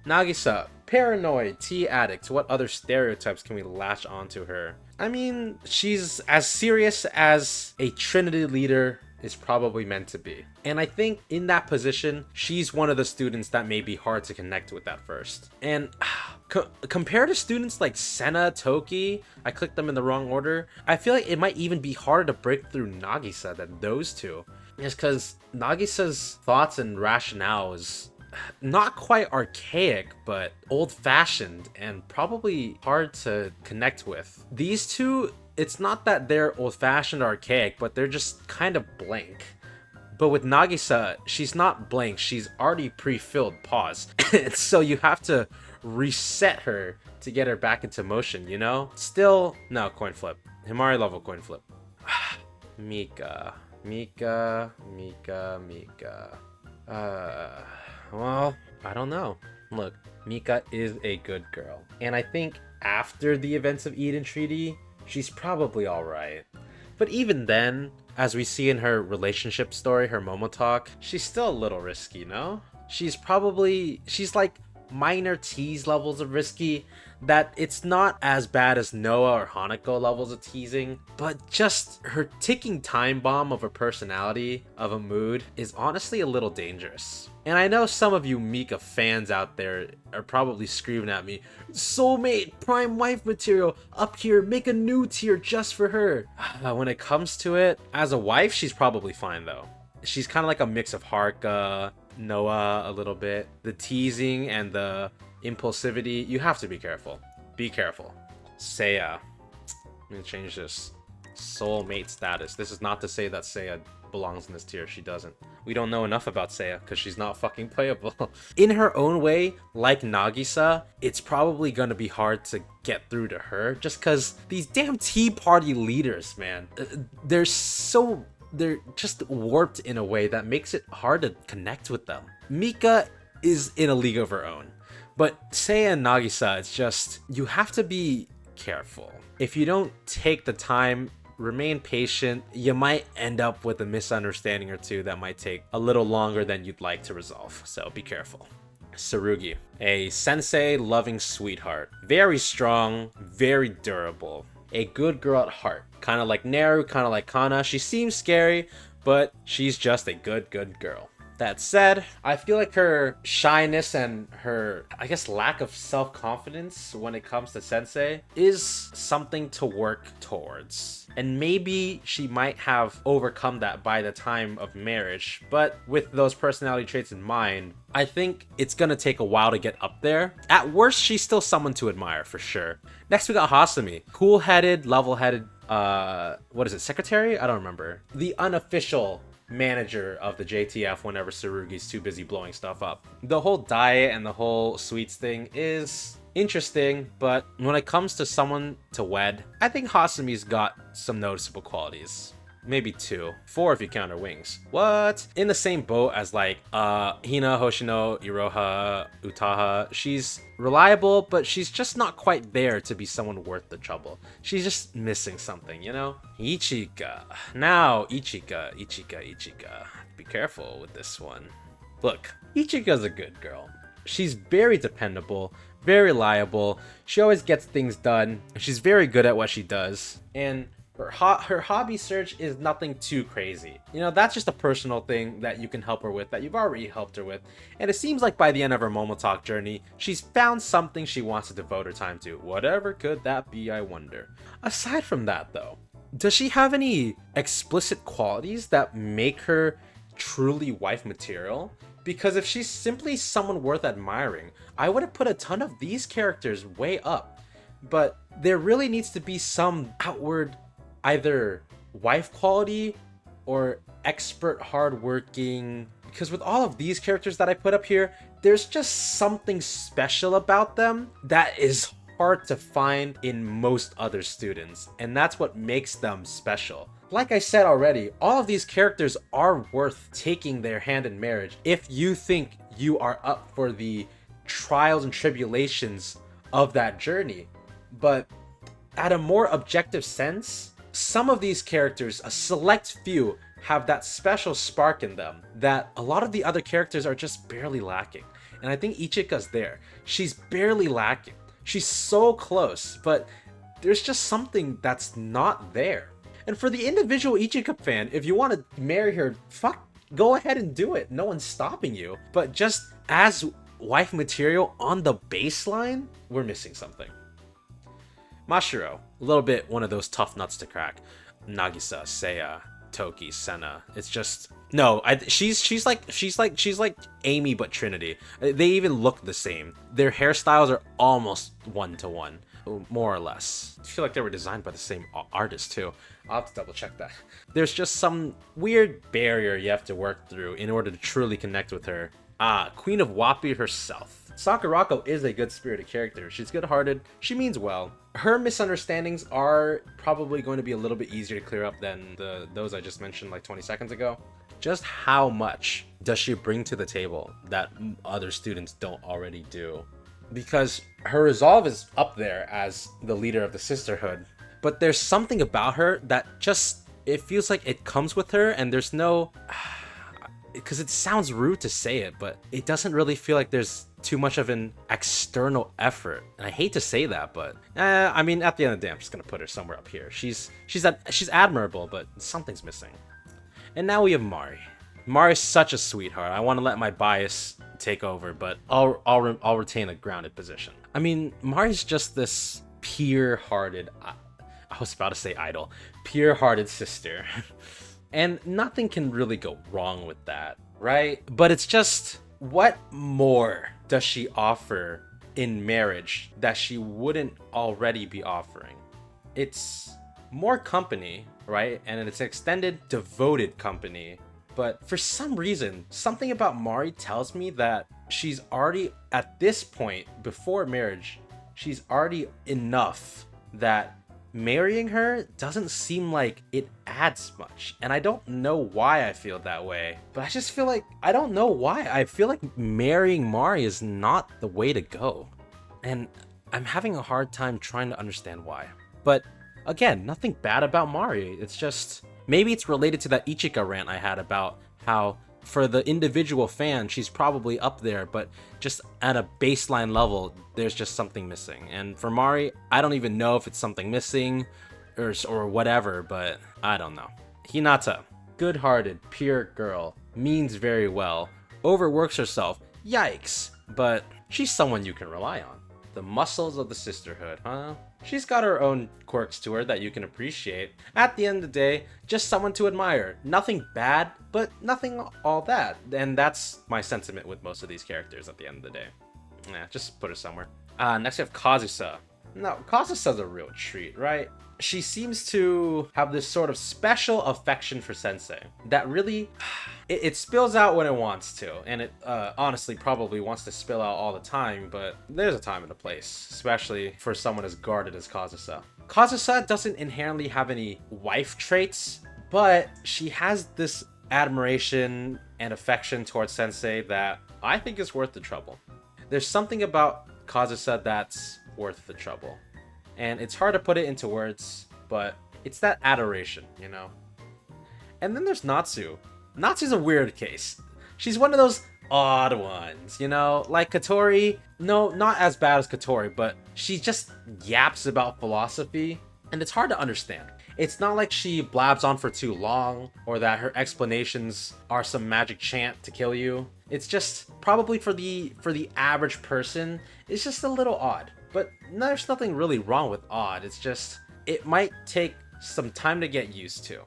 Nagisa, paranoid, tea addict. What other stereotypes can we latch onto her? I mean, she's as serious as a Trinity leader is probably meant to be. And I think in that position, she's one of the students that may be hard to connect with at first. And compared to students like Senna, Toki, I clicked them in the wrong order, I feel like it might even be harder to break through Nagisa than those two. Just because Nagisa's thoughts and rationale is not quite archaic, but old-fashioned and probably hard to connect with. These two, it's not that they're old-fashioned or archaic, but they're just kind of blank. But with Nagisa, she's not blank, she's already pre-filled, pause. So you have to reset her to get her back into motion, you know? Still, no, coin flip. Himari level coin flip. Mika. Well, I don't know. Look, Mika is a good girl. And I think after the events of Eden Treaty, she's probably alright. But even then, as we see in her relationship story, her Momo talk, she's still a little risky, no? She's like minor tease levels of risky, that it's not as bad as Noah or Hanako levels of teasing, but just her ticking time bomb of a personality, of a mood, is honestly a little dangerous. And I know some of you Mika fans out there are probably screaming at me, soulmate, prime wife material, up here, make a new tier just for her. When it comes to it, as a wife, she's probably fine though. She's kind of like a mix of Haruka, Noah a little bit. The teasing and the impulsivity, you have to be careful. Be careful. Seiya. I'm gonna change this. Soulmate status. This is not to say that Seiya belongs in this tier. She doesn't. We don't know enough about Seiya because she's not fucking playable. In her own way, like Nagisa, it's probably gonna be hard to get through to her just because these damn Tea Party leaders, man, they're so they're just warped in a way that makes it hard to connect with them. Mika is in a league of her own, but Seiya and Nagisa, it's just, you have to be careful. If you don't take the time, remain patient, you might end up with a misunderstanding or two that might take a little longer than you'd like to resolve, so be careful. Tsurugi, a sensei loving sweetheart, very strong, very durable, a good girl at heart, kind of like Neru, kind of like Kana. She seems scary, but she's just a good girl. That said, I feel like her shyness and her, I guess, lack of self-confidence when it comes to sensei is something to work towards. And maybe she might have overcome that by the time of marriage, but with those personality traits in mind, I think it's gonna take a while to get up there. At worst, she's still someone to admire, for sure. Next, we got Hasumi. Cool-headed, level-headed, what is it, secretary? I don't remember. The unofficial manager of the JTF whenever Tsurugi's too busy blowing stuff up. The whole diet and the whole sweets thing is interesting, but when it comes to someone to wed, I think Hasumi's got some noticeable qualities. Maybe 2. 4 if you count her wings. What? In the same boat as like Hina, Hoshino, Iroha, Utaha. She's reliable, but she's just not quite there to be someone worth the trouble. She's just missing something, you know? Ichika. Now, Ichika. Be careful with this one. Look, Ichika's a good girl. She's very dependable, very reliable. She always gets things done. She's very good at what she does. And her hobby search is nothing too crazy. You know, that's just a personal thing that you can help her with, that you've already helped her with. And it seems like by the end of her Momotalk journey, she's found something she wants to devote her time to. Whatever could that be, I wonder. Aside from that though, does she have any explicit qualities that make her truly wife material? Because if she's simply someone worth admiring, I would have put a ton of these characters way up. But there really needs to be some outward either wife quality or expert hardworking, because with all of these characters that I put up here, there's just something special about them that is hard to find in most other students, and that's what makes them special. Like I said already, all of these characters are worth taking their hand in marriage if you think you are up for the trials and tribulations of that journey. But at a more objective sense, some of these characters, a select few, have that special spark in them that a lot of the other characters are just barely lacking. And I think Ichika's there. She's barely lacking. She's so close, but there's just something that's not there. And for the individual Ichika fan, if you want to marry her, fuck, go ahead and do it. No one's stopping you. But just as wife material on the baseline, we're missing something. Mashiro, a little bit one of those tough nuts to crack. Nagisa, Seiya, Toki, Senna. It's just no. She's like Amy but Trinity. They even look the same. Their hairstyles are almost 1-to-1, more or less. I feel like they were designed by the same artist too. I'll have to double check that. There's just some weird barrier you have to work through in order to truly connect with her. Queen of Wapi herself. Sakurako is a good-spirited character. She's good-hearted. She means well. Her misunderstandings are probably going to be a little bit easier to clear up than those I just mentioned like 20 seconds ago. Just how much does she bring to the table that other students don't already do? Because her resolve is up there as the leader of the sisterhood, but there's something about her that just, it feels like it comes with her, and there's no... because it sounds rude to say it, but it doesn't really feel like there's too much of an external effort. And I hate to say that, but I mean, at the end of the day, I'm just gonna put her somewhere up here. She's admirable, but something's missing. And now we have Mari. Mari's such a sweetheart. I want to let my bias take over, but I'll retain a grounded position. I mean, Mari's just this pure-hearted, I was about to say idol, pure-hearted sister. And nothing can really go wrong with that, right? But it's just, what more does she offer in marriage that she wouldn't already be offering? It's more company, right? And it's an extended, devoted company. But for some reason, something about Mari tells me that she's already, at this point, before marriage, she's already enough that marrying her doesn't seem like it adds much. And I don't know why I feel that way, but I just feel like, I don't know why. I feel like marrying Mari is not the way to go. And I'm having a hard time trying to understand why. But again, nothing bad about Mari. It's just, maybe it's related to that Ichika rant I had about how for the individual fan, she's probably up there, but just at a baseline level, there's just something missing. And for Mari, I don't even know if it's something missing or whatever, but I don't know. Hinata, good-hearted, pure girl, means very well, overworks herself, yikes, but she's someone you can rely on. The muscles of the sisterhood, huh? She's got her own quirks to her that you can appreciate. At the end of the day, just someone to admire. Nothing bad, but nothing all that. And that's my sentiment with most of these characters at the end of the day. Yeah, just put her somewhere. Next we have Kazusa. No, Kazusa's a real treat, right? She seems to have this sort of special affection for Sensei that really, it spills out when it wants to, and it honestly probably wants to spill out all the time, but there's a time and a place, especially for someone as guarded as Kazusa. Kazusa doesn't inherently have any wife traits, but she has this admiration and affection towards Sensei that I think is worth the trouble. There's something about Kazusa that's worth the trouble. And it's hard to put it into words, but it's that adoration, you know? And then there's Natsu. Natsu's a weird case. She's one of those odd ones, you know? Like Katori, no, not as bad as Katori, but she just yaps about philosophy, and it's hard to understand. It's not like she blabs on for too long, or that her explanations are some magic chant to kill you. It's just, probably for the average person, it's just a little odd. But there's nothing really wrong with odd, it's just, it might take some time to get used to.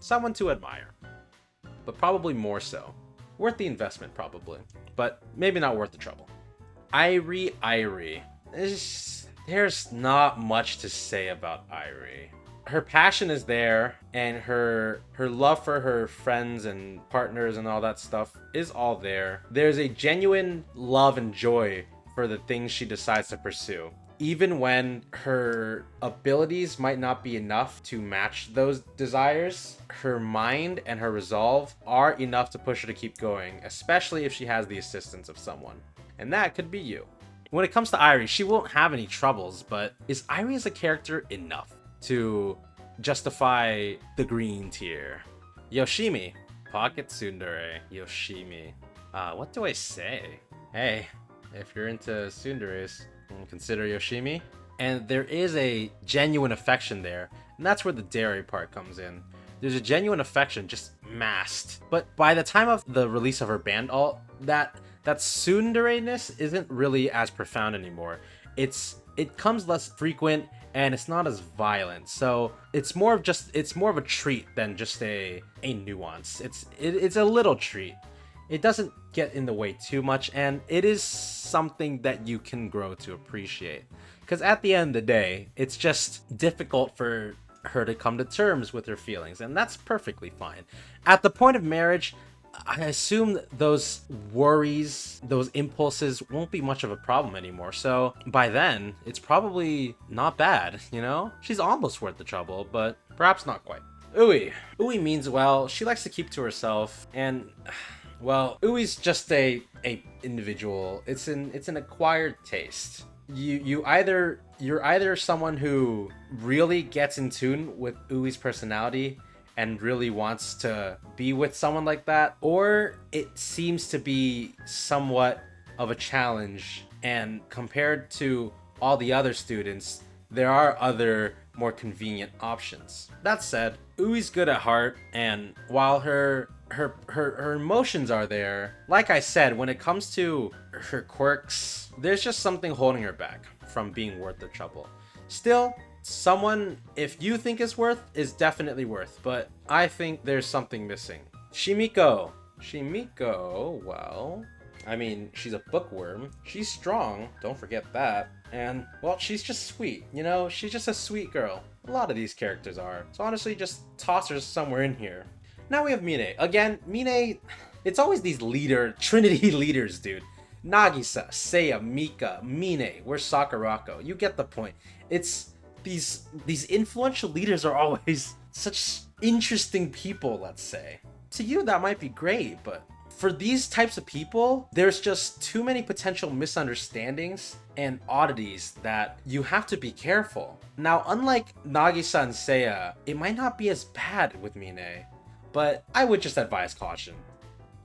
Someone to admire. But probably more so. Worth the investment, probably. But maybe not worth the trouble. Irie. There's not much to say about Irie. Her passion is there, and her love for her friends and partners and all that stuff is all there. There's a genuine love and joy for the things she decides to pursue. Even when her abilities might not be enough to match those desires, her mind and her resolve are enough to push her to keep going, especially if she has the assistance of someone. And that could be you. When it comes to Irie, she won't have any troubles, but is Irie as a character enough to justify the green tier? Yoshimi. Pocket Tsundere. Yoshimi. What do I say? Hey, if you're into tsunderes, consider Yoshimi. And there is a genuine affection there, and that's where the dairy part comes in. There's a genuine affection just masked. But by the time of the release of her band alt, that tsundere-ness isn't really as profound anymore. It comes less frequent, and it's not as violent. So it's more of a treat than just a nuance. It's a little treat. It doesn't get in the way too much, and it is something that you can grow to appreciate. Because at the end of the day, it's just difficult for her to come to terms with her feelings, and that's perfectly fine. At the point of marriage, I assume those worries, those impulses won't be much of a problem anymore. So by then, it's probably not bad, you know? She's almost worth the trouble, but perhaps not quite. Ui means, well, she likes to keep to herself, and well, Ui's just a individual. It's an acquired taste. You're either someone who really gets in tune with Ui's personality and really wants to be with someone like that, or it seems to be somewhat of a challenge, and compared to all the other students, there are other more convenient options. That said, Ui's good at heart, and while her emotions are there, like I said, when it comes to her quirks, there's just something holding her back from being worth the trouble. Still, someone, if you think is worth, is definitely worth, but I think there's something missing. Shimiko, well, I mean, she's a bookworm, she's strong, don't forget that, and, well, she's just sweet, you know, she's just a sweet girl. A lot of these characters are, so honestly, just toss her somewhere in here. Now we have Mine. Again, Mine, it's always these Trinity leaders, dude. Nagisa, Seiya, Mika, Mine, where's Sakurako? You get the point. It's these influential leaders are always such interesting people, let's say. To you, that might be great, but for these types of people, there's just too many potential misunderstandings and oddities that you have to be careful. Now, unlike Nagisa and Seiya, it might not be as bad with Mine, but I would just advise caution.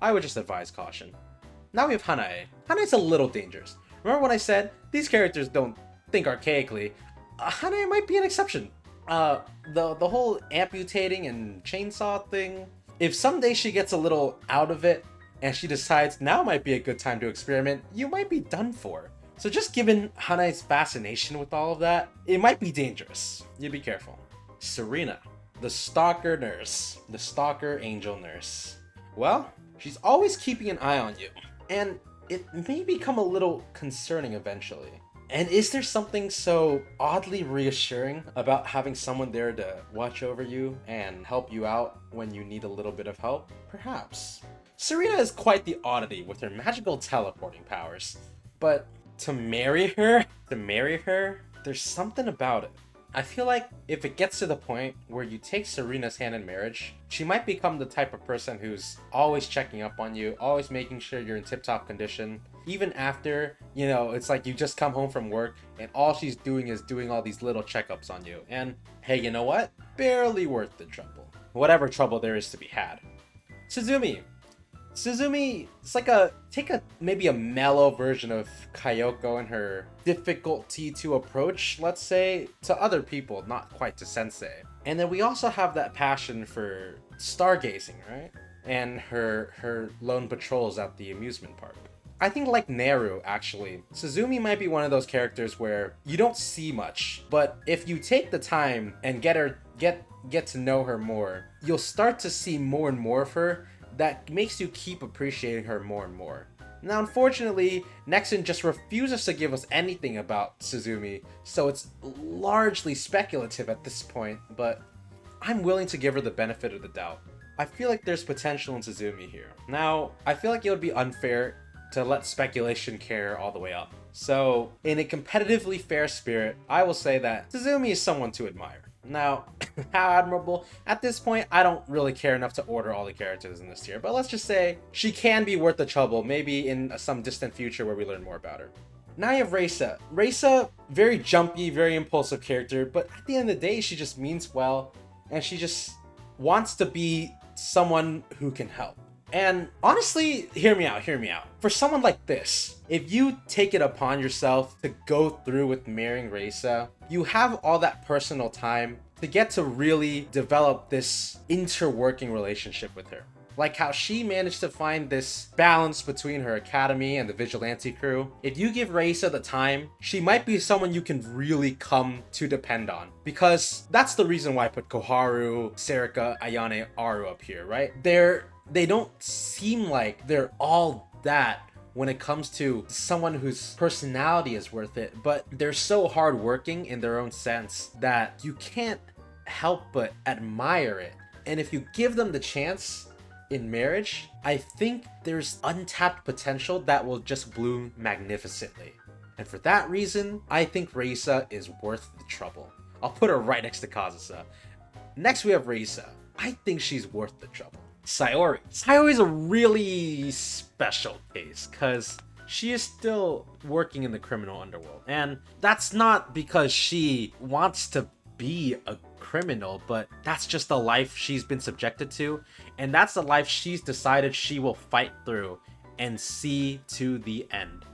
Now we have Hanae. Hanae's a little dangerous. Remember when I said these characters don't think archaically? Hanae might be an exception. The whole amputating and chainsaw thing, if someday she gets a little out of it and she decides now might be a good time to experiment, you might be done for. So just given Hanae's fascination with all of that, it might be dangerous. You be careful. Serena, the stalker nurse, the stalker angel nurse. Well, she's always keeping an eye on you, and it may become a little concerning eventually. And is there something so oddly reassuring about having someone there to watch over you and help you out when you need a little bit of help? Perhaps. Serena is quite the oddity with her magical teleporting powers, but to marry her, there's something about it. I feel like if it gets to the point where you take Serena's hand in marriage, she might become the type of person who's always checking up on you, always making sure you're in tip-top condition. Even after, you know, it's like you just come home from work and all she's doing is doing all these little checkups on you. And hey, you know what? Barely worth the trouble. Whatever trouble there is to be had. Suzumi, it's like maybe a mellow version of Kayoko and her difficulty to approach, let's say, to other people, not quite to sensei. And then we also have that passion for stargazing, right? And her lone patrols at the amusement park. I think like Neru, actually, Suzumi might be one of those characters where you don't see much, but if you take the time and get to know her more, you'll start to see more and more of her. That makes you keep appreciating her more and more. Now, unfortunately, Nexon just refuses to give us anything about Suzumi, so it's largely speculative at this point, but I'm willing to give her the benefit of the doubt. I feel like there's potential in Suzumi here. Now, I feel like it would be unfair to let speculation carry all the way up. So, in a competitively fair spirit, I will say that Suzumi is someone to admire. Now, how admirable? At this point, I don't really care enough to order all the characters in this tier, but let's just say she can be worth the trouble, maybe in some distant future where we learn more about her. Now you have Reisa. Reisa, very jumpy, very impulsive character, but at the end of the day, she just means well, and she just wants to be someone who can help. And honestly, hear me out. For someone like this, if you take it upon yourself to go through with marrying Reisa, you have all that personal time to get to really develop this interworking relationship with her. Like how she managed to find this balance between her academy and the vigilante crew. If you give Reisa the time, she might be someone you can really come to depend on. Because that's the reason why I put Koharu, Serika, Ayane, Aru up here, right? They don't seem like they're all that when it comes to someone whose personality is worth it, but they're so hardworking in their own sense that you can't help but admire it. And if you give them the chance in marriage, I think there's untapped potential that will just bloom magnificently. And for that reason, I think Reisa is worth the trouble. I'll put her right next to Kazusa. Next we have Reisa. I think she's worth the trouble. Sayori. Sayori is a really special case because she is still working in the criminal underworld. And that's not because she wants to be a criminal, but that's just the life she's been subjected to. And that's the life she's decided she will fight through and see to the end.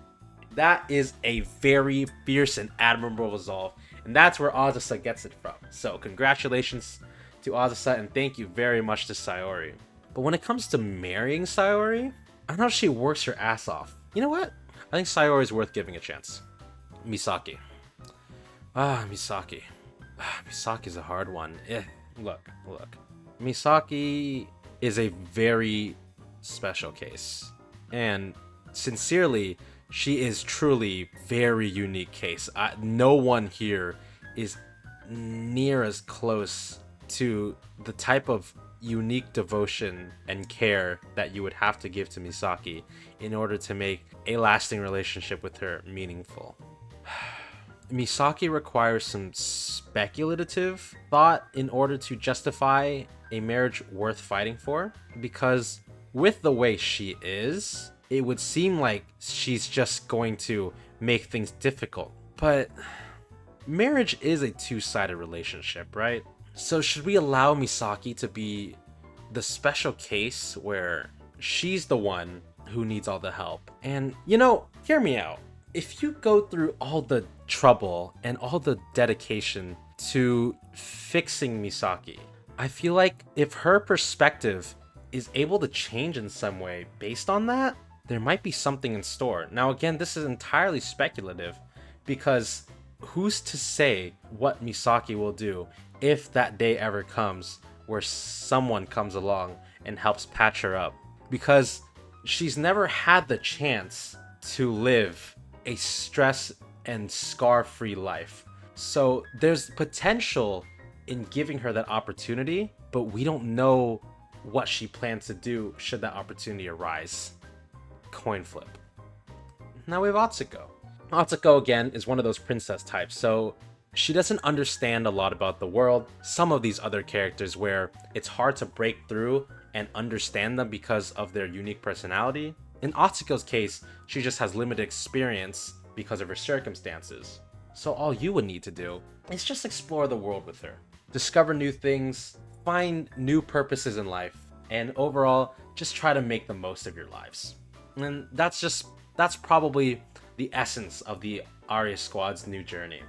That is a very fierce and admirable resolve. And that's where Azusa gets it from. So congratulations to Azusa and thank you very much to Sayori. But when it comes to marrying Sayori, I know she works her ass off. You know what? I think Sayori is worth giving a chance. Misaki. Misaki. Misaki's a hard one. Look. Misaki is a very special case. And sincerely, she is truly very unique case. No one here is near as close to the type of unique devotion and care that you would have to give to Misaki in order to make a lasting relationship with her meaningful. Misaki requires some speculative thought in order to justify a marriage worth fighting for, because with the way she is, it would seem like she's just going to make things difficult. But marriage is a two-sided relationship, right? So should we allow Misaki to be the special case where she's the one who needs all the help? And, you know, hear me out. If you go through all the trouble and all the dedication to fixing Misaki, I feel like if her perspective is able to change in some way based on that, there might be something in store. Now, again, this is entirely speculative, because who's to say what Misaki will do if that day ever comes where someone comes along and helps patch her up? Because she's never had the chance to live a stress and scar-free life. So there's potential in giving her that opportunity, but we don't know what she plans to do should that opportunity arise. Coin flip. Now we have Atsuko. Atsuko, again, is one of those princess types, so she doesn't understand a lot about the world. Some of these other characters where it's hard to break through and understand them because of their unique personality. In Atsuko's case, she just has limited experience because of her circumstances. So all you would need to do is just explore the world with her. Discover new things, find new purposes in life, and overall, just try to make the most of your lives. And that's probably the essence of the Arius squad's new journey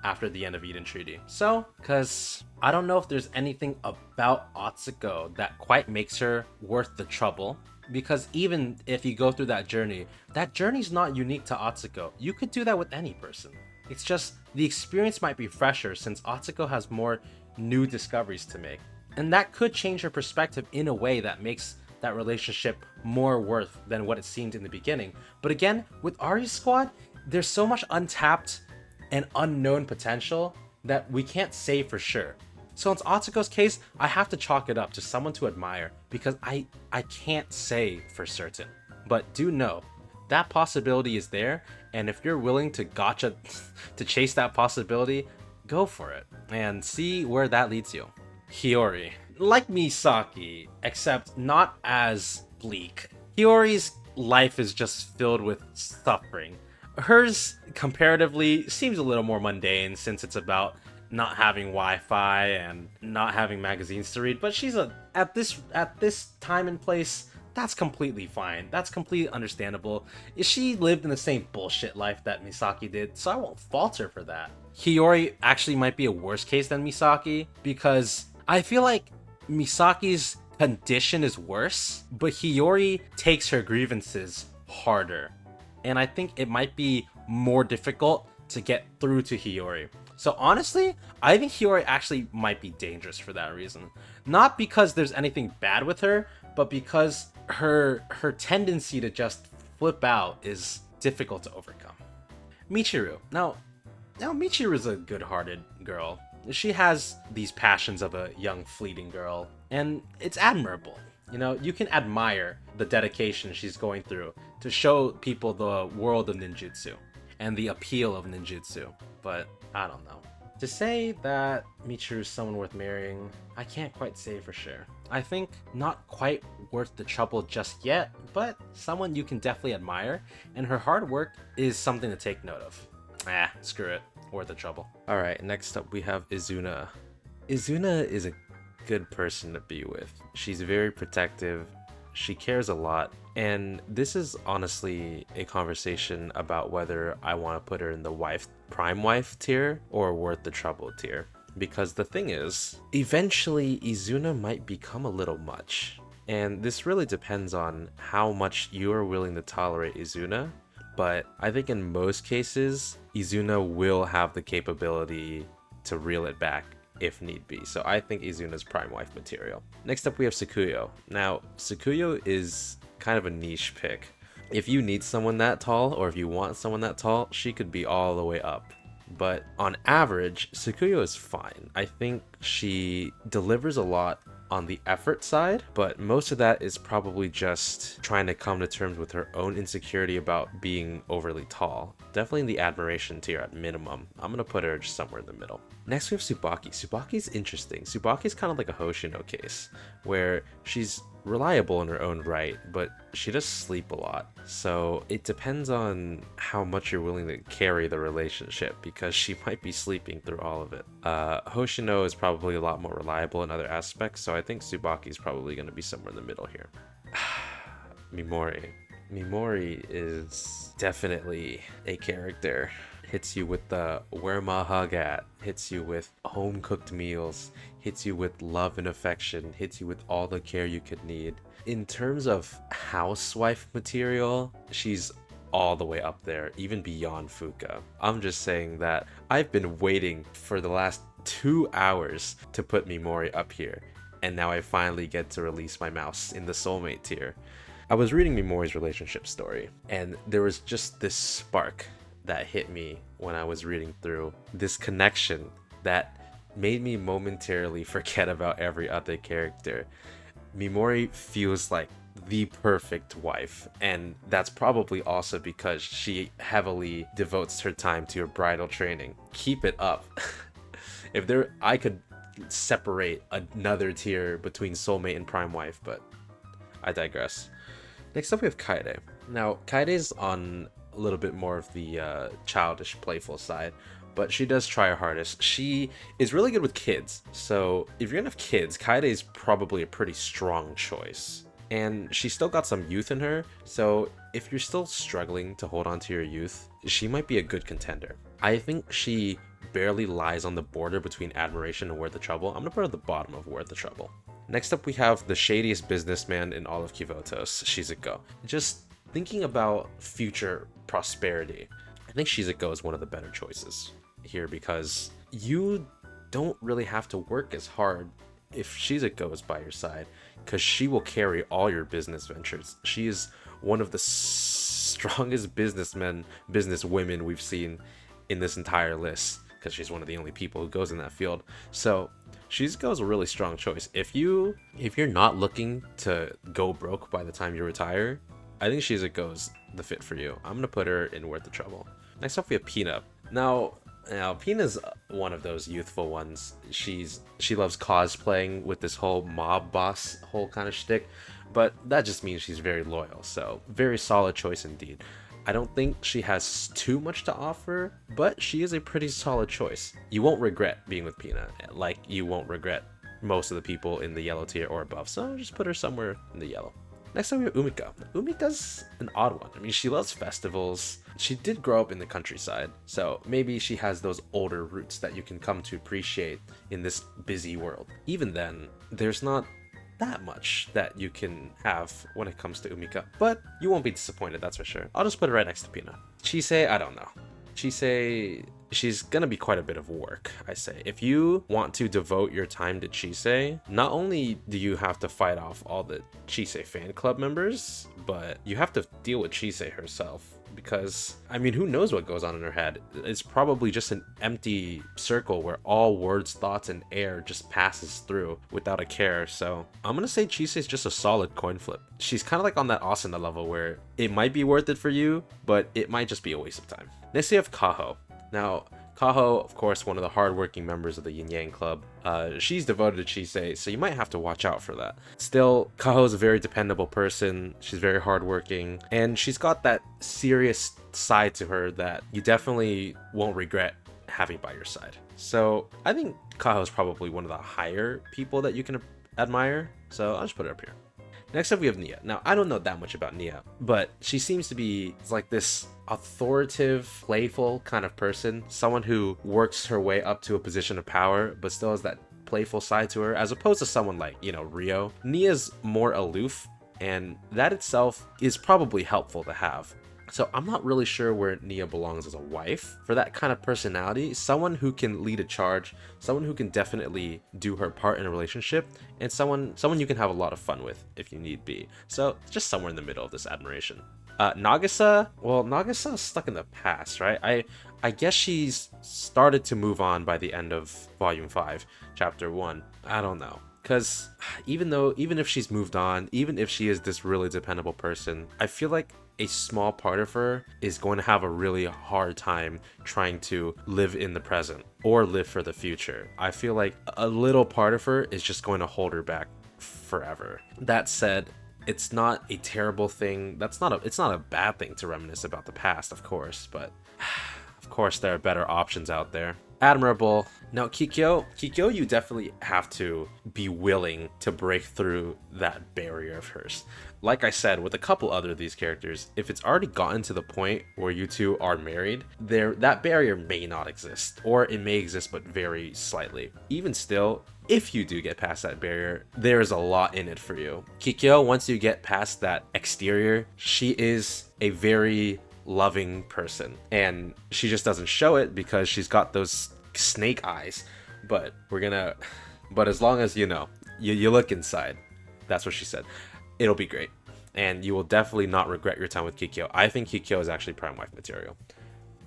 after the end of Eden Treaty. So, because I don't know if there's anything about Atsuko that quite makes her worth the trouble, because even if you go through that journey's not unique to Atsuko. You could do that with any person. It's just the experience might be fresher since Atsuko has more new discoveries to make. And that could change her perspective in a way that makes that relationship more worth than what it seemed in the beginning. But again, with Ari's squad, there's so much untapped and unknown potential that we can't say for sure. So in Atsuko's case, I have to chalk it up to someone to admire, because I can't say for certain. But do know that possibility is there, and if you're willing to to chase that possibility, go for it and see where that leads you. Hiyori. Like Misaki, except not as bleak. Hiyori's life is just filled with suffering. Hers, comparatively, seems a little more mundane since it's about not having Wi-Fi and not having magazines to read, but she's at this time and place, that's completely fine. That's completely understandable. She lived in the same bullshit life that Misaki did, so I won't fault her for that. Hiyori actually might be a worse case than Misaki, because I feel like Misaki's condition is worse, but Hiyori takes her grievances harder. And I think it might be more difficult to get through to Hiyori. So honestly, I think Hiyori actually might be dangerous for that reason. Not because there's anything bad with her, but because her tendency to just flip out is difficult to overcome. Michiru. Now Michiru is a good-hearted girl. She has these passions of a young fleeting girl, and it's admirable. You know, you can admire the dedication she's going through to show people the world of ninjutsu and the appeal of ninjutsu, but I don't know. To say that Michiru is someone worth marrying, I can't quite say for sure. I think not quite worth the trouble just yet, but someone you can definitely admire, and her hard work is something to take note of. Screw it. Worth the trouble. Alright, next up we have Izuna. Izuna is a good person to be with. She's very protective, she cares a lot, and this is honestly a conversation about whether I want to put her in the prime wife tier or worth the trouble tier. Because the thing is, eventually Izuna might become a little much. And this really depends on how much you are willing to tolerate Izuna. But I think in most cases, Izuna will have the capability to reel it back if need be. So I think Izuna's prime wife material. Next up we have Sakuyo. Now, Sakuyo is kind of a niche pick. If you need someone that tall, or if you want someone that tall, she could be all the way up. But on average, Sakuyo is fine. I think she delivers a lot on the effort side, but most of that is probably just trying to come to terms with her own insecurity about being overly tall. definitely in the admiration tier at minimum. I'm gonna put her just somewhere in the middle. Next we have Tsubaki. Tsubaki's interesting. Tsubaki's kind of like a Hoshino case, where she's reliable in her own right, but she does sleep a lot. So it depends on how much you're willing to carry the relationship, because she might be sleeping through all of it. Hoshino is probably a lot more reliable in other aspects, so I think Tsubaki is probably going to be somewhere in the middle here. Mimori. Mimori is definitely a character. Hits you with the where my hug at, hits you with home cooked meals, hits you with love and affection, hits you with all the care you could need. In terms of housewife material, she's all the way up there, even beyond Fuka. I'm just saying that I've been waiting for the last 2 hours to put Mimori up here, and now I finally get to release my mouse in the soulmate tier. I was reading Mimori's relationship story, and there was just this spark that hit me when I was reading through, this connection that made me momentarily forget about every other character. Mimori feels like the perfect wife, and that's probably also because she heavily devotes her time to her bridal training. Keep it up. I could separate another tier between soulmate and prime wife, but I digress. Next up we have Kaede. Now, Kaede's on a little bit more of the childish, playful side, but she does try her hardest. She is really good with kids, so if you're gonna have kids, Kaede is probably a pretty strong choice. And she's still got some youth in her, so if you're still struggling to hold on to your youth, she might be a good contender. I think she barely lies on the border between admiration and worth the trouble. I'm gonna put her at the bottom of worth the trouble. Next up we have the shadiest businessman in all of Kivotos, Shizuko. Just thinking about future prosperity, I think Shizuko is one of the better choices here, because you don't really have to work as hard if Shizuko is by your side, because she will carry all your business ventures. She is one of the strongest businesswomen we've seen in this entire list, because she's one of the only people who goes in that field. So Shizuko is a really strong choice. If you're not looking to go broke by the time you retire, I think Shizuko is the fit for you. I'm gonna put her in worth the trouble. Next up we have Pina. Now Pina's one of those youthful ones. She loves cosplaying with this whole mob boss whole kind of shtick, but that just means she's very loyal. So very solid choice indeed. I don't think she has too much to offer, but she is a pretty solid choice. You won't regret being with Pina, like you won't regret most of the people in the yellow tier or above, so just put her somewhere in the yellow. Next up we have Umika. Umika's an odd one. I mean, she loves festivals. She did grow up in the countryside, so maybe she has those older roots that you can come to appreciate in this busy world. Even then, there's not that much that you can have when it comes to Umika, but you won't be disappointed, that's for sure. I'll just put it right next to Pina. Chise, I don't know. Chise, she's gonna be quite a bit of work, I say. If you want to devote your time to Chise, not only do you have to fight off all the Chise fan club members, but you have to deal with Chise herself. Because, I mean, who knows what goes on in her head? It's probably just an empty circle where all words, thoughts, and air just passes through without a care. So I'm gonna say Chise is just a solid coin flip. She's kind of like on that Asuna level where it might be worth it for you, but it might just be a waste of time. Next we have Kaho. Now, Kaho, of course, one of the hardworking members of the Yin Yang Club. She's devoted to Chise, so you might have to watch out for that. Still, Kaho is a very dependable person. She's very hardworking, and she's got that serious side to her that you definitely won't regret having by your side. So I think Kaho is probably one of the higher people that you can admire, so I'll just put her up here. Next up we have Nia. Now, I don't know that much about Nia, but she seems to be like this authoritative, playful kind of person. Someone who works her way up to a position of power, but still has that playful side to her, as opposed to someone like, Rio. Nia's more aloof, and that itself is probably helpful to have. So I'm not really sure where Nia belongs as a wife. For that kind of personality, someone who can lead a charge, someone who can definitely do her part in a relationship, and someone you can have a lot of fun with if you need be. So just somewhere in the middle of this admiration. Nagisa, well, Nagisa is stuck in the past, right? I guess she's started to move on by the end of Volume 5, Chapter 1. I don't know. because even if she's moved on, even if she is this really dependable person, I feel like a small part of her is going to have a really hard time trying to live in the present or live for the future. I feel like a little part of her is just going to hold her back forever. That said, it's not a terrible thing. It's not a bad thing to reminisce about the past, of course, but of course there are better options out there. Admirable. Now Kikyo, you definitely have to be willing to break through that barrier of hers. Like I said, with a couple other of these characters, if it's already gotten to the point where you two are married, that barrier may not exist, or it may exist but very slightly. Even still, if you do get past that barrier, there is a lot in it for you. Kikyo, once you get past that exterior, she is a very loving person, and she just doesn't show it because she's got those snake eyes, but as long as you look inside, that's what she said, it'll be great, and you will definitely not regret your time with Kikyo. I think Kikyo is actually prime wife material.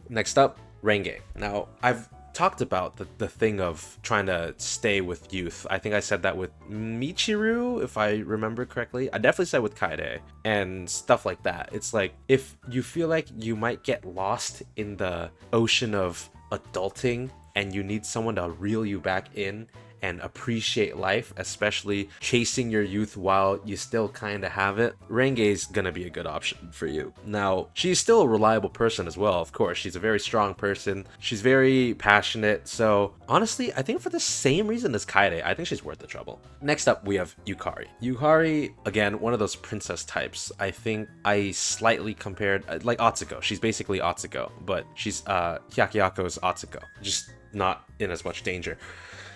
Next up, Renge. Now, I've talked about the thing of trying to stay with youth. I think I said that with Michiru, if I remember correctly. I definitely said with Kaede and stuff like that. It's like, if you feel like you might get lost in the ocean of adulting and you need someone to reel you back in and appreciate life, especially chasing your youth while you still kind of have it, Renge's gonna be a good option for you. Now, she's still a reliable person as well, of course. She's a very strong person. She's very passionate. So honestly, I think for the same reason as Kaede, I think she's worth the trouble. Next up, we have Yukari. Yukari, again, one of those princess types. I think I slightly compared, like Atsuko. She's basically Atsuko, but she's Hyakkiyako's Atsuko, just not in as much danger.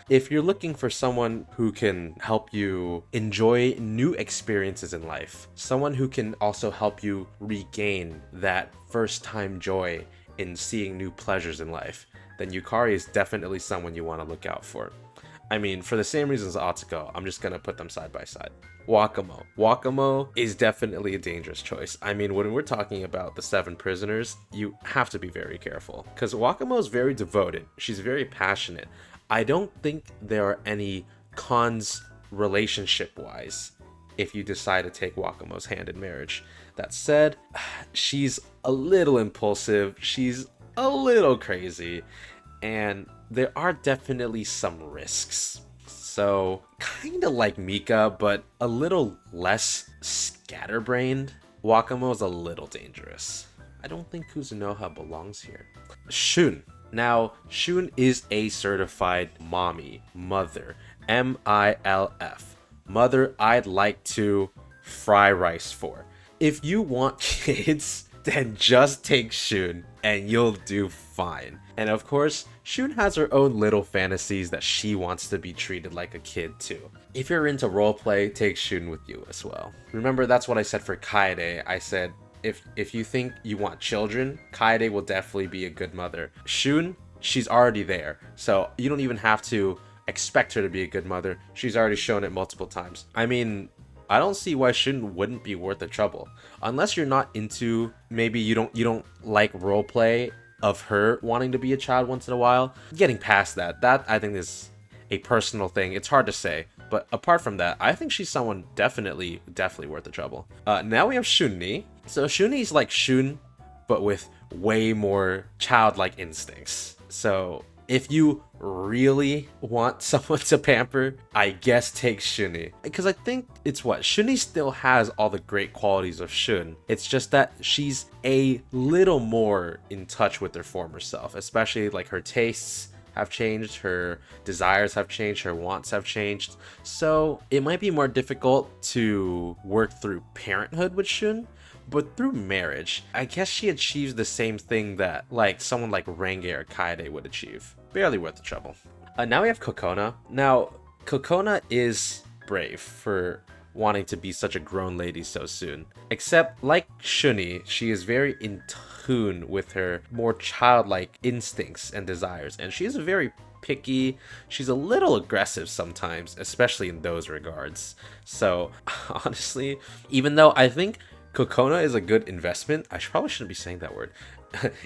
If you're looking for someone who can help you enjoy new experiences in life, someone who can also help you regain that first time joy in seeing new pleasures in life, then Yukari is definitely someone you want to look out for. I mean, for the same reasons as Atsuko, I'm just gonna put them side by side. Wakamo. Wakamo is definitely a dangerous choice. I mean, when we're talking about the 7 prisoners, you have to be very careful, because Wakamo is very devoted. She's very passionate. I don't think there are any cons relationship-wise if you decide to take Wakamo's hand in marriage. That said, she's a little impulsive, she's a little crazy, and there are definitely some risks. So, kind of like Mika, but a little less scatterbrained. Wakamo's a little dangerous. I don't think Kuzunoha belongs here. Shun. Now, Shun is a certified mother, M-I-L-F. Mother I'd like to fry rice for. If you want kids, then just take Shun and you'll do fine. And of course, Shun has her own little fantasies that she wants to be treated like a kid too. If you're into roleplay, take Shun with you as well. Remember, that's what I said for Kaede. I said, if you think you want children, Kaede will definitely be a good mother. Shun, she's already there, so you don't even have to expect her to be a good mother. She's already shown it multiple times. I mean, I don't see why Shun wouldn't be worth the trouble, unless you're not into, maybe you don't like roleplay of her wanting to be a child once in a while. Getting past that I think is a personal thing. It's hard to say. But apart from that, I think she's someone definitely worth the trouble. Now we have Shunni. So Shunni's like Shun, but with way more childlike instincts. So if you really want someone to pamper, I guess take Shunni. Because I think it's Shunni still has all the great qualities of Shun. It's just that she's a little more in touch with her former self, especially like her tastes have changed, her desires have changed, her wants have changed. So it might be more difficult to work through parenthood with Shun, but through marriage, I guess she achieves the same thing that like someone like Renge or Kaede would achieve. Barely worth the trouble. Now we have Kokona. Now, Kokona is brave for wanting to be such a grown lady so soon. Except, like Shunni, she is very in tune with her more childlike instincts and desires, and she is very picky. She's a little aggressive sometimes, especially in those regards. So, honestly, even though I think Kokona is a good investment, I probably shouldn't be saying that word.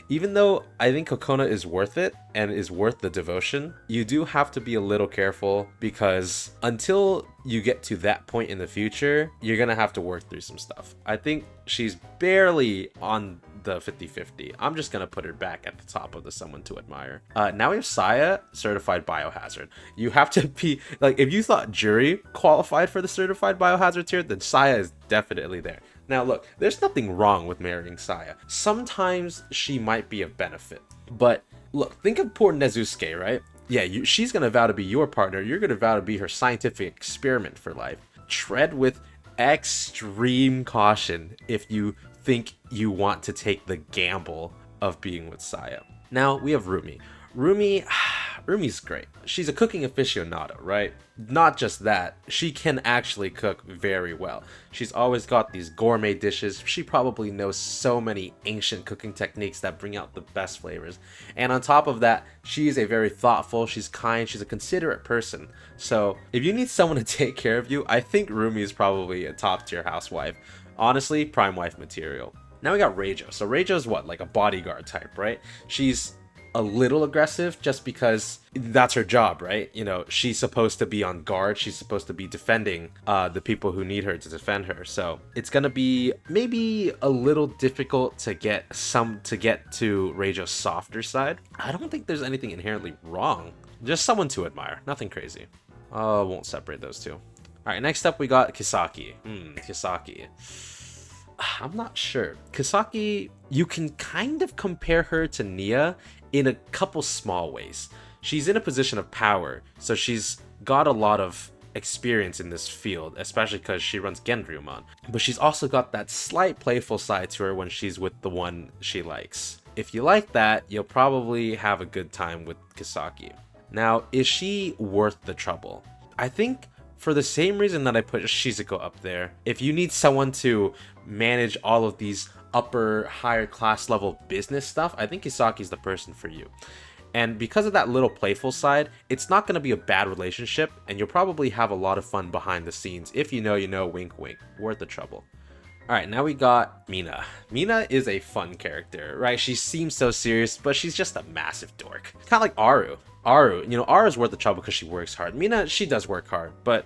even though I think Kokona is worth it and is worth the devotion, you do have to be a little careful because until you get to that point in the future, you're gonna have to work through some stuff. I think she's barely on the 50-50. I'm just gonna put her back at the top of the someone to admire. Now we have Saya, certified biohazard. You have to be like, if you thought Jury qualified for the certified biohazard tier, then Saya is definitely there. Now look, there's nothing wrong with marrying Saya. Sometimes she might be of benefit, but look, think of poor Nezusuke, right? Yeah, she's gonna vow to be your partner. You're gonna vow to be her scientific experiment for life. Tread with extreme caution if you think you want to take the gamble of being with Saya. Now we have Rumi. Rumi's great. She's a cooking aficionado, right? Not just that, she can actually cook very well. She's always got these gourmet dishes. She probably knows so many ancient cooking techniques that bring out the best flavors. And on top of that, she's a very thoughtful, she's kind, she's a considerate person. So if you need someone to take care of you, I think Rumi is probably a top tier housewife. Honestly, prime wife material. Now we got Reijo. So Reijo is what? Like a bodyguard type, right? She's a little aggressive just because that's her job, right? You know, she's supposed to be on guard. She's supposed to be defending the people who need her to defend her. So it's gonna be maybe a little difficult to get to Reijo's softer side. I don't think there's anything inherently wrong. Just someone to admire. Nothing crazy. Won't separate those two. All right, next up we got Kisaki. Kisaki. I'm not sure. Kisaki, you can kind of compare her to Nia in a couple small ways. She's in a position of power, so she's got a lot of experience in this field, especially because she runs Genryumon. But she's also got that slight playful side to her when she's with the one she likes. If you like that, you'll probably have a good time with Kisaki. Now, is she worth the trouble? I think for the same reason that I put Shizuko up there, if you need someone to manage all of these higher class level business stuff, I think Kisaki's the person for you. And because of that little playful side, it's not going to be a bad relationship, and you'll probably have a lot of fun behind the scenes. If you know, wink wink, worth the trouble. Alright, now we got Mina. Mina is a fun character, right? She seems so serious, but she's just a massive dork. Kind of like Aru. Aru's worth the trouble because she works hard. Mina, she does work hard, but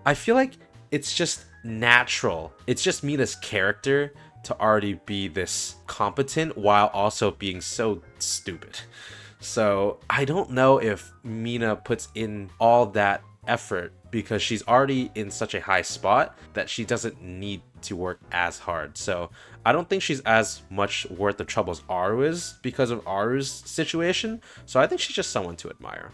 I feel like it's just natural. It's just Mina's character to already be this competent while also being so stupid. So I don't know if Mina puts in all that effort because she's already in such a high spot that she doesn't need to work as hard. So I don't think she's as much worth the trouble as Aru is because of Aru's situation. So I think she's just someone to admire.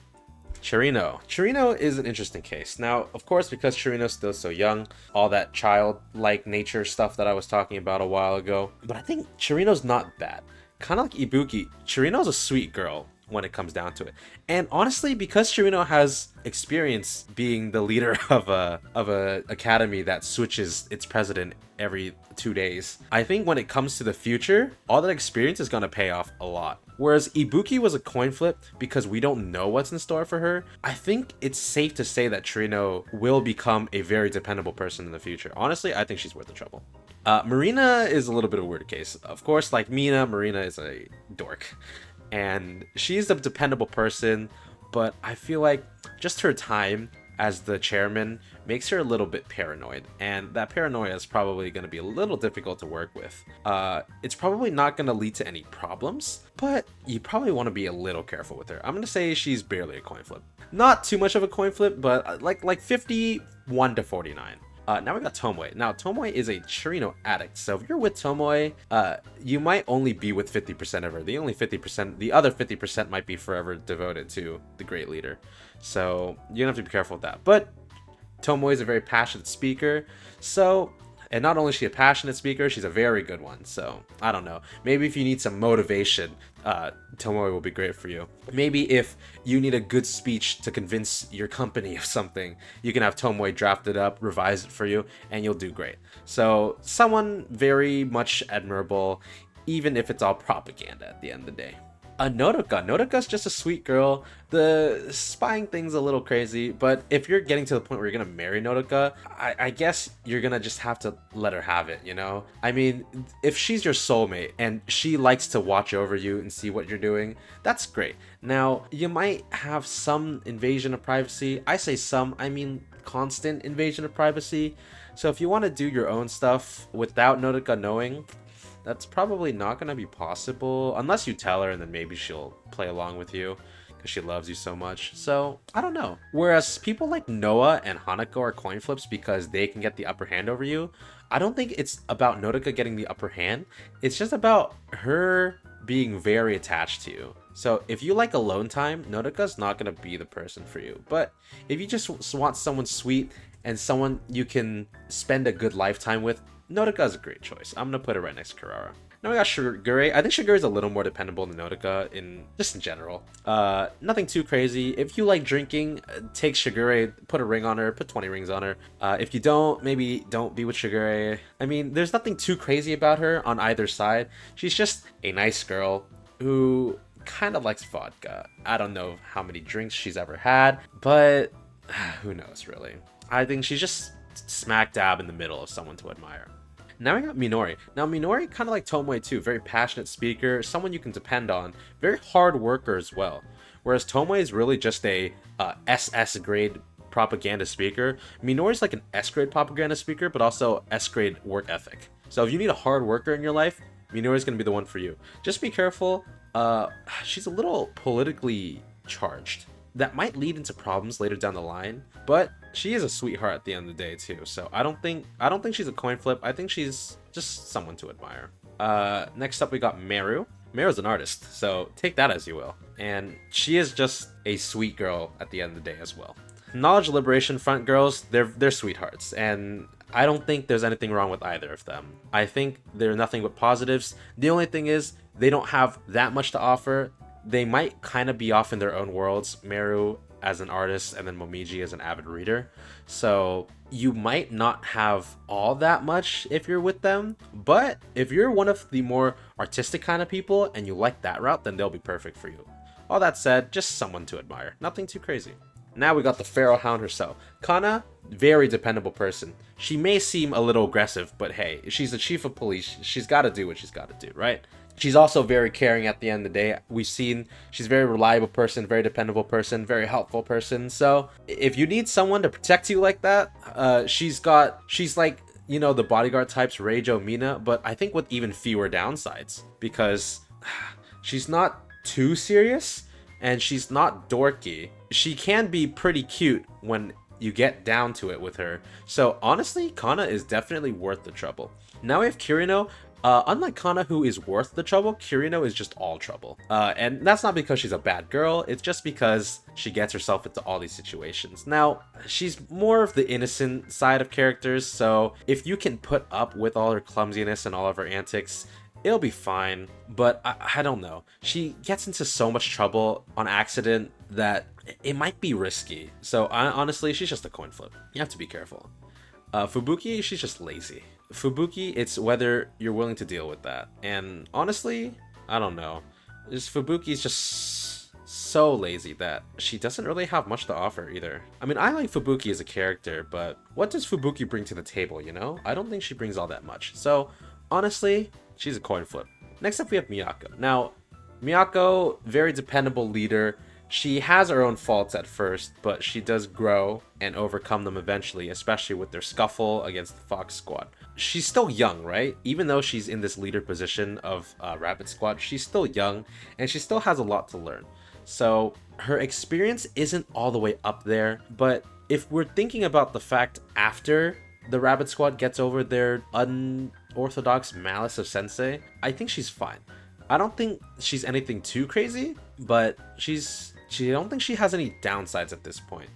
Chirino. Chirino is an interesting case. Now, of course, because Chirino's still so young, all that childlike nature stuff that I was talking about a while ago. But I think Chirino's not bad. Kind of like Ibuki, Chirino's a sweet girl when it comes down to it. And honestly, because Chirino has experience being the leader of a academy that switches its president every 2 days, I think when it comes to the future, all that experience is going to pay off a lot. Whereas Ibuki was a coin flip because we don't know what's in store for her. I think it's safe to say that Chirino will become a very dependable person in the future. Honestly, I think she's worth the trouble. Marina is a little bit of a weird case. Of course, like Mina, Marina is a dork. And she's a dependable person, but I feel like just her time as the chairman makes her a little bit paranoid, and that paranoia is probably going to be a little difficult to work with. It's probably not going to lead to any problems, but you probably want to be a little careful with her. I'm going to say she's barely a coin flip. Not too much of a coin flip, but like 51 to 49. Now we got Tomoe. Now, Tomoe is a Chirino addict, so if you're with Tomoe, you might only be with 50% of her. The other 50% might be forever devoted to the great leader. So you have to be careful with that. But Tomoe is a very passionate speaker, and not only is she a passionate speaker, she's a very good one. So I don't know. Maybe if you need some motivation, Tomoe will be great for you. Maybe if you need a good speech to convince your company of something, you can have Tomoe draft it up, revise it for you, and you'll do great. So someone very much admirable, even if it's all propaganda at the end of the day. Nodoka's just a sweet girl. The spying thing's a little crazy, but if you're getting to the point where you're gonna marry Nodoka, I guess you're gonna just have to let her have it, you know? I mean, if she's your soulmate and she likes to watch over you and see what you're doing, that's great. Now, you might have some invasion of privacy. I say some, I mean constant invasion of privacy. So if you want to do your own stuff without Nodoka knowing, that's probably not going to be possible unless you tell her, and then maybe she'll play along with you because she loves you so much. So I don't know. Whereas people like Noah and Hanako are coin flips because they can get the upper hand over you, I don't think it's about Nodoka getting the upper hand. It's just about her being very attached to you. So if you like alone time, Nodoka's not going to be the person for you. But if you just want someone sweet and someone you can spend a good lifetime with, Nodoka is a great choice. I'm going to put it right next to Kurara. Now we got Shigure. I think Shigure is a little more dependable than Nodoka in general. Nothing too crazy. If you like drinking, take Shigure, put a ring on her, put 20 rings on her. If you don't, maybe don't be with Shigure. I mean, there's nothing too crazy about her on either side. She's just a nice girl who kind of likes vodka. I don't know how many drinks she's ever had, but who knows really. I think she's just smack dab in the middle of someone to admire. Now we got Minori. Now Minori, kind of like Tomoe too, very passionate speaker, someone you can depend on, very hard worker as well. Whereas Tomoe is really just a SS grade propaganda speaker. Minori's like an S grade propaganda speaker, but also S grade work ethic. So if you need a hard worker in your life, Minori's gonna be the one for you. Just be careful. She's a little politically charged. That might lead into problems later down the line, but she is a sweetheart at the end of the day too. So I don't think she's a coin flip. I think she's just someone to admire. Next up we got Meru. Meru's an artist, so take that as you will. And she is just a sweet girl at the end of the day as well. Knowledge Liberation Front girls, they're sweethearts, and I don't think there's anything wrong with either of them. I think they're nothing but positives. The only thing is they don't have that much to offer. They might kind of be off in their own worlds, Meru as an artist and then Momiji as an avid reader. So you might not have all that much if you're with them, but if you're one of the more artistic kind of people and you like that route, then they'll be perfect for you. All that said, just someone to admire, nothing too crazy. Now we got the Pharaoh Hound herself. Kana, very dependable person. She may seem a little aggressive, but hey, she's the chief of police. She's got to do what she's got to do, right? She's also very caring at the end of the day. We've seen she's a very reliable person, very dependable person, very helpful person. So if you need someone to protect you like that, she's like, you know, the bodyguard types, Reijo, Mina, but I think with even fewer downsides because she's not too serious and she's not dorky. She can be pretty cute when you get down to it with her. So honestly, Kana is definitely worth the trouble. Now we have Kirino. Unlike Kana, who is worth the trouble, Kirino is just all trouble. And that's not because she's a bad girl, it's just because she gets herself into all these situations. Now, she's more of the innocent side of characters, so if you can put up with all her clumsiness and all of her antics, it'll be fine. But I don't know. She gets into so much trouble on accident that it might be risky. So honestly, she's just a coin flip. You have to be careful. Fubuki, she's just lazy. Fubuki, it's whether you're willing to deal with that. And honestly, I don't know. Fubuki's just so lazy that she doesn't really have much to offer either. I mean, I like Fubuki as a character, but what does Fubuki bring to the table, you know? I don't think she brings all that much. So honestly, she's a coin flip. Next up, we have MIYKAO. Now, MIYKAO, very dependable leader. She has her own faults at first, but she does grow and overcome them eventually, especially with their scuffle against the Fox Squad. She's still young, right? Even though she's in this leader position of Rabbit Squad, she's still young and she still has a lot to learn. So her experience isn't all the way up there, but if we're thinking about the fact after the Rabbit Squad gets over their unorthodox malice of Sensei, I think she's fine. I don't think she's anything too crazy, but I don't think she has any downsides at this point.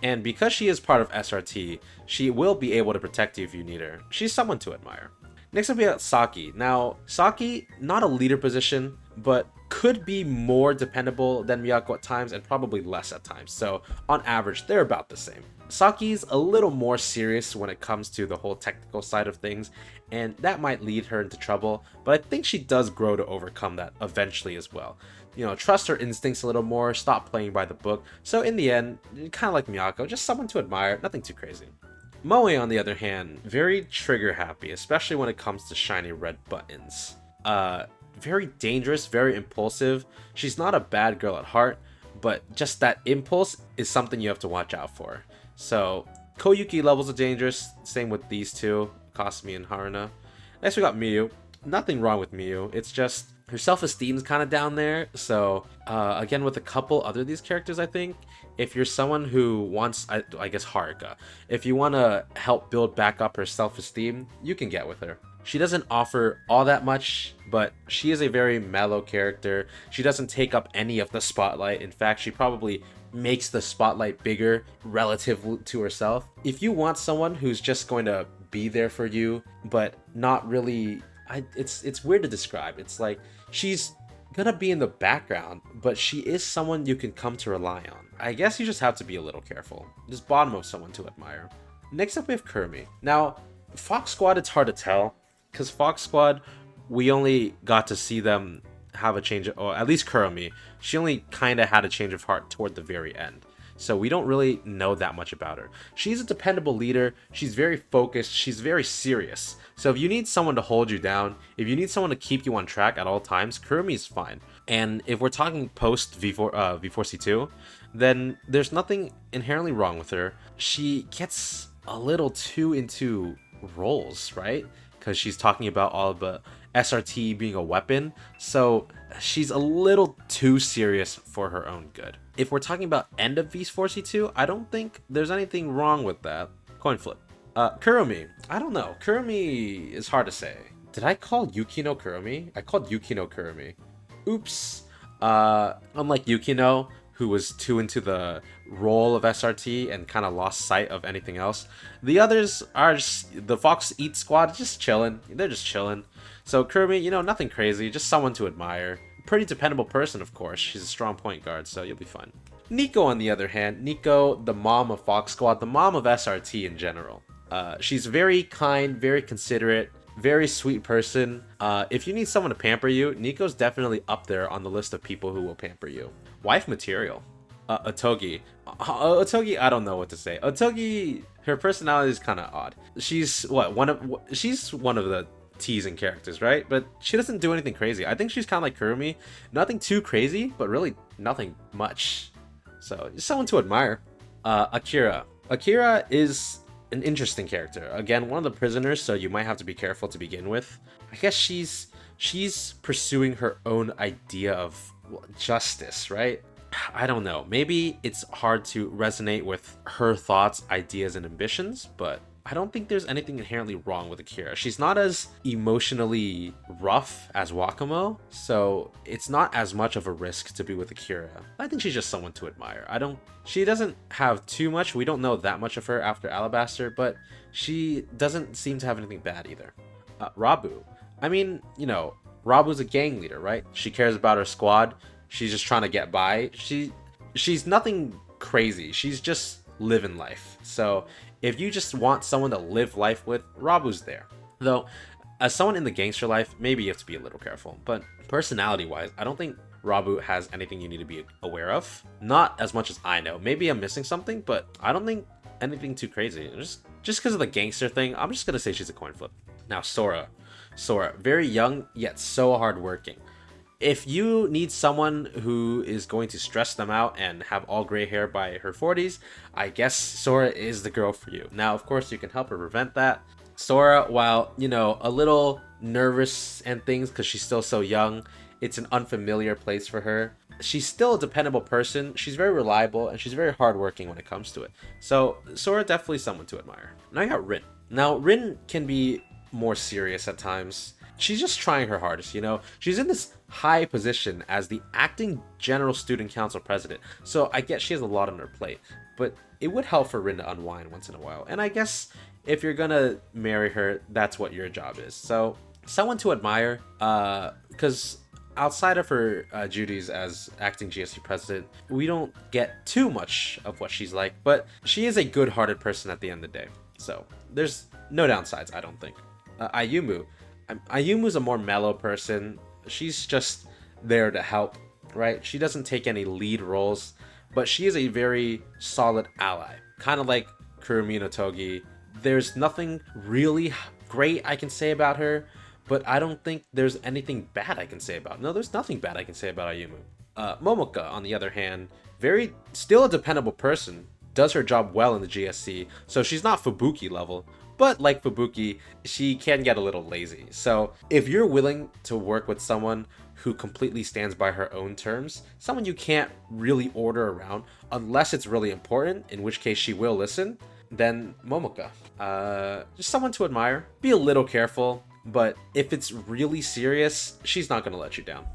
And because she is part of SRT, she will be able to protect you if you need her. She's someone to admire. Next up we got Saki. Now, Saki, not a leader position, but could be more dependable than MIYKAO at times and probably less at times. So on average, they're about the same. Saki's a little more serious when it comes to the whole technical side of things, and that might lead her into trouble, but I think she does grow to overcome that eventually as well. You know, trust her instincts a little more, stop playing by the book, so in the end, kind of like MIYKAO, just someone to admire, nothing too crazy. Moe, on the other hand, very trigger happy, especially when it comes to shiny red buttons. Very dangerous, very impulsive. She's not a bad girl at heart, but just that impulse is something you have to watch out for. So, Koyuki levels are dangerous, same with these two, Kasumi and Haruna. Next we got Miyu. Nothing wrong with Miyu, it's just her self-esteem's kind of down there. So, again, with a couple other of these characters, I think, if you're someone who wants, I guess Haruka, if you want to help build back up her self-esteem, you can get with her. She doesn't offer all that much, but she is a very mellow character. She doesn't take up any of the spotlight. In fact, she probably makes the spotlight bigger relative to herself. If you want someone who's just going to be there for you, but not really, it's weird to describe. It's like she's gonna be in the background, but she is someone you can come to rely on. I guess you just have to be a little careful. Just bottom of someone to admire. Next up we have Kurumi. Now, Fox Squad, it's hard to tell, because Fox Squad, we only got to see them have a change of, or at least Kurumi, she only kind of had a change of heart toward the very end. So we don't really know that much about her. She's a dependable leader, she's very focused, she's very serious. So if you need someone to hold you down, if you need someone to keep you on track at all times, Kurumi is fine. And if we're talking post V4C2, then there's nothing inherently wrong with her. She gets a little too into roles, right? Because she's talking about all of the SRT being a weapon, so she's a little too serious for her own good. If we're talking about end of V4C2, I don't think there's anything wrong with that. Coin flip. Kurumi. I don't know. Kurumi is hard to say. Did I call Yukino Kurumi? I called Yukino Kurumi. Oops. Unlike Yukino, who was too into the role of SRT and kind of lost sight of anything else, the others are just, the Fox Eat Squad, just chilling. They're just chilling. So Kurumi, you know, nothing crazy, just someone to admire. Pretty dependable person, of course. She's a strong point guard, so you'll be fine. Nico, on the other hand, Nico, the mom of Fox Squad, the mom of SRT in general. She's very kind, very considerate, very sweet person. If you need someone to pamper you, Nico's definitely up there on the list of people who will pamper you. Wife material. Otogi. Otogi, I don't know what to say. Otogi, her personality is kind of odd. She's she's one of the teasing characters, right? But she doesn't do anything crazy. I think she's kind of like Kurumi. Nothing too crazy, but really nothing much. So, just someone to admire. Akira. Akira is an interesting character. Again, one of the prisoners, so you might have to be careful to begin with. I guess she's pursuing her own idea of justice, right? I don't know. Maybe it's hard to resonate with her thoughts, ideas, and ambitions, but I don't think there's anything inherently wrong with Akira. She's not as emotionally rough as Wakamo, so it's not as much of a risk to be with Akira. I think she's just someone to admire. She doesn't have too much. We don't know that much of her after Alabaster, but she doesn't seem to have anything bad either. Rabu. I mean, you know, Rabu's a gang leader, right? She cares about her squad. She's just trying to get by. She's nothing crazy. She's just living life. So if you just want someone to live life with, Rabu's there. Though, as someone in the gangster life, maybe you have to be a little careful. But personality-wise, I don't think Rabu has anything you need to be aware of. Not as much as I know. Maybe I'm missing something, but I don't think anything too crazy. Just because of the gangster thing, I'm just going to say she's a coin flip. Now, Sora. Sora, very young, yet so hardworking. If you need someone who is going to stress them out and have all gray hair by her 40s, I guess Sora is the girl for you. Now, of course, you can help her prevent that. Sora, while, you know, a little nervous and things because she's still so young, it's an unfamiliar place for her. She's still a dependable person, she's very reliable, and she's very hardworking when it comes to it. So, Sora definitely someone to admire. Now you got Rin. Now, Rin can be more serious at times. She's just trying her hardest, you know? She's in this high position as the acting General Student Council President, so I guess she has a lot on her plate. But it would help for Rin to unwind once in a while, and I guess if you're gonna marry her, that's what your job is. So, someone to admire, because outside of her duties as acting GSC president, we don't get too much of what she's like, but she is a good-hearted person at the end of the day. So there's no downsides, I don't think. Ayumu. Ayumu's a more mellow person. She's just there to help, right? She doesn't take any lead roles, but she is a very solid ally. Kind of like Kurumi no Togi. There's nothing really great I can say about her, but I don't think there's anything bad I can say about her. No, there's nothing bad I can say about Ayumu. Momoka, on the other hand, still a dependable person, does her job well in the GSC, so she's not Fubuki level, but like Fubuki, she can get a little lazy. So if you're willing to work with someone who completely stands by her own terms, someone you can't really order around unless it's really important, in which case she will listen, then Momoka. Just someone to admire. Be a little careful, but if it's really serious, she's not gonna let you down.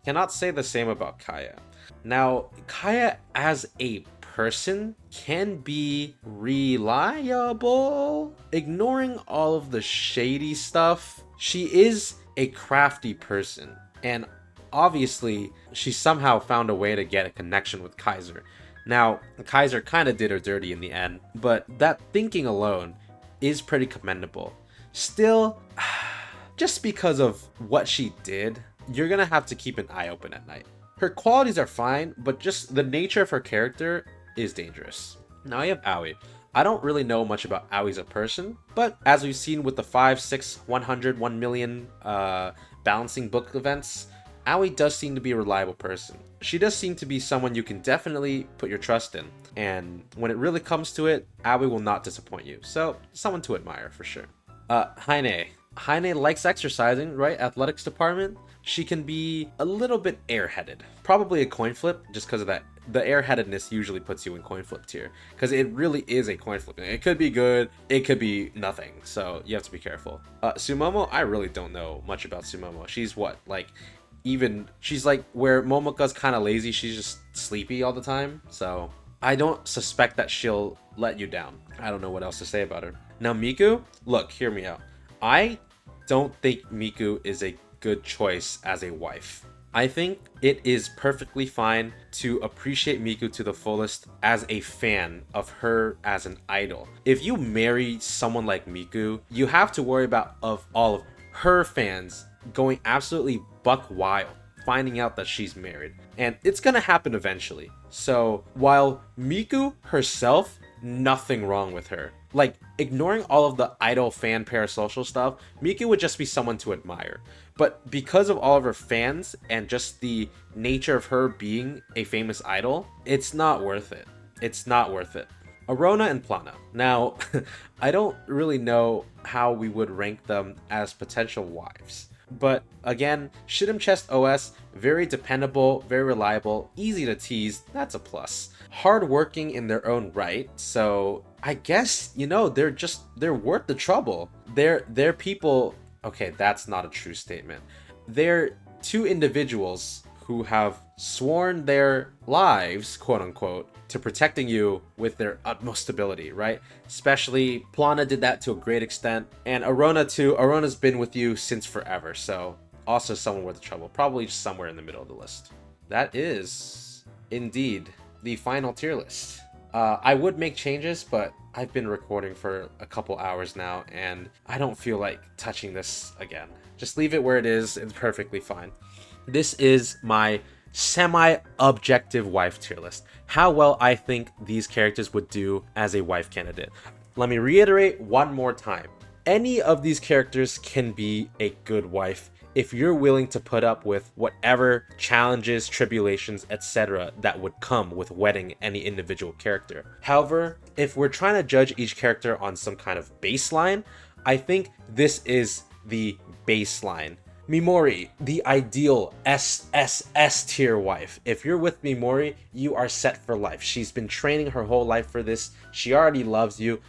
Cannot say the same about Kaya. Now, Kaya as a person can be reliable. Ignoring all of the shady stuff, she is a crafty person, and obviously she somehow found a way to get a connection with Kaiser. Now, Kaiser kind of did her dirty in the end, but that thinking alone is pretty commendable. Still, just because of what she did, you're gonna have to keep an eye open at night. Her qualities are fine, but just the nature of her character is dangerous. Now you have Aoi. I don't really know much about Aoi as a person, but as we've seen with the 5, 6, 100, 1 million balancing book events, Aoi does seem to be a reliable person. She does seem to be someone you can definitely put your trust in, and when it really comes to it, Aoi will not disappoint you, so someone to admire for sure. Haine. Haine likes exercising, right? Athletics department. She can be a little bit airheaded. Probably a coin flip, just because of that. The airheadedness usually puts you in coin flip tier, because it really is a coin flip. It could be good, it could be nothing, so you have to be careful. Sumomo, I really don't know much about Sumomo. She's what, like, she's like where Momoka's kind of lazy, she's just sleepy all the time, so I don't suspect that she'll let you down. I don't know what else to say about her. Now Miku, look, hear me out. I don't think Miku is a good choice as a wife. I think it is perfectly fine to appreciate Miku to the fullest as a fan of her as an idol. If you marry someone like Miku, you have to worry about all of her fans going absolutely buck wild, finding out that she's married. And it's gonna happen eventually. So while Miku herself, nothing wrong with her. Like, ignoring all of the idol fan parasocial stuff, Miku would just be someone to admire. But because of all of her fans and just the nature of her being a famous idol, it's not worth it. It's not worth it. Arona and Plana. Now, I don't really know how we would rank them as potential wives. But again, Shidem Chest OS, very dependable, very reliable, easy to tease, that's a plus. Hardworking in their own right, so I guess, you know, they're worth the trouble. They're people, okay, that's not a true statement. They're two individuals who have sworn their lives, quote unquote, to protecting you with their utmost ability, right? Especially Plana did that to a great extent, and Arona too. Arona's been with you since forever, so also someone worth the trouble. Probably just somewhere in the middle of the list. That is indeed the final tier list. I would make changes, but I've been recording for a couple hours now, and I don't feel like touching this again. Just leave it where it is. It's perfectly fine. This is my semi-objective wife tier list. How well I think these characters would do as a wife candidate. Let me reiterate one more time. Any of these characters can be a good wife if you're willing to put up with whatever challenges, tribulations, etc. that would come with wedding any individual character. However, if we're trying to judge each character on some kind of baseline, I think this is the baseline. Mimori, the ideal SSS tier wife. If you're with Mimori, you are set for life. She's been training her whole life for this. She already loves you.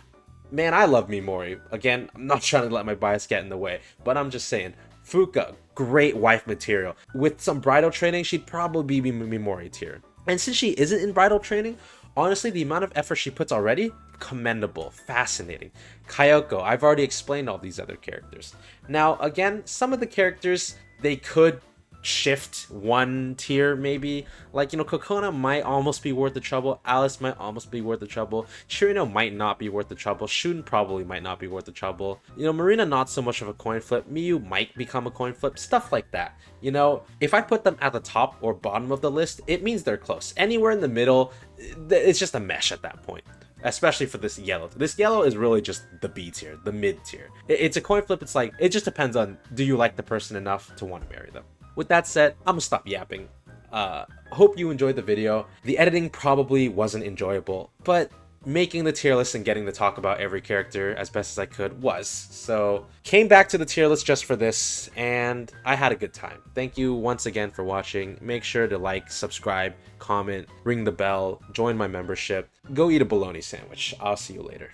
Man, I love Mimori. Again, I'm not trying to let my bias get in the way, but I'm just saying. Fuka, great wife material. With some bridal training, she'd probably be Mimori tier. And since she isn't in bridal training, honestly, the amount of effort she puts already, commendable, fascinating. Kyoko, I've already explained all these other characters. Now, again, some of the characters, they could shift one tier maybe. Like, you know, Kokona might almost be worth the trouble, Alice might almost be worth the trouble, Shirino might not be worth the trouble, Shun probably might not be worth the trouble, you know, Marina not so much of a coin flip, Miyu might become a coin flip, stuff like that. You know, if I put them at the top or bottom of the list, it means they're close. Anywhere in the middle, it's just a mesh at that point. Especially for this yellow. This yellow is really just the B tier, the mid tier. It's a coin flip. It's like, it just depends on, do you like the person enough to want to marry them? With that said, I'm gonna stop yapping. Hope you enjoyed the video. The editing probably wasn't enjoyable, but making the tier list and getting to talk about every character as best as I could was. So, came back to the tier list just for this, and I had a good time. Thank you once again for watching. Make sure to like, subscribe, comment, ring the bell, join my membership. Go eat a bologna sandwich. I'll see you later.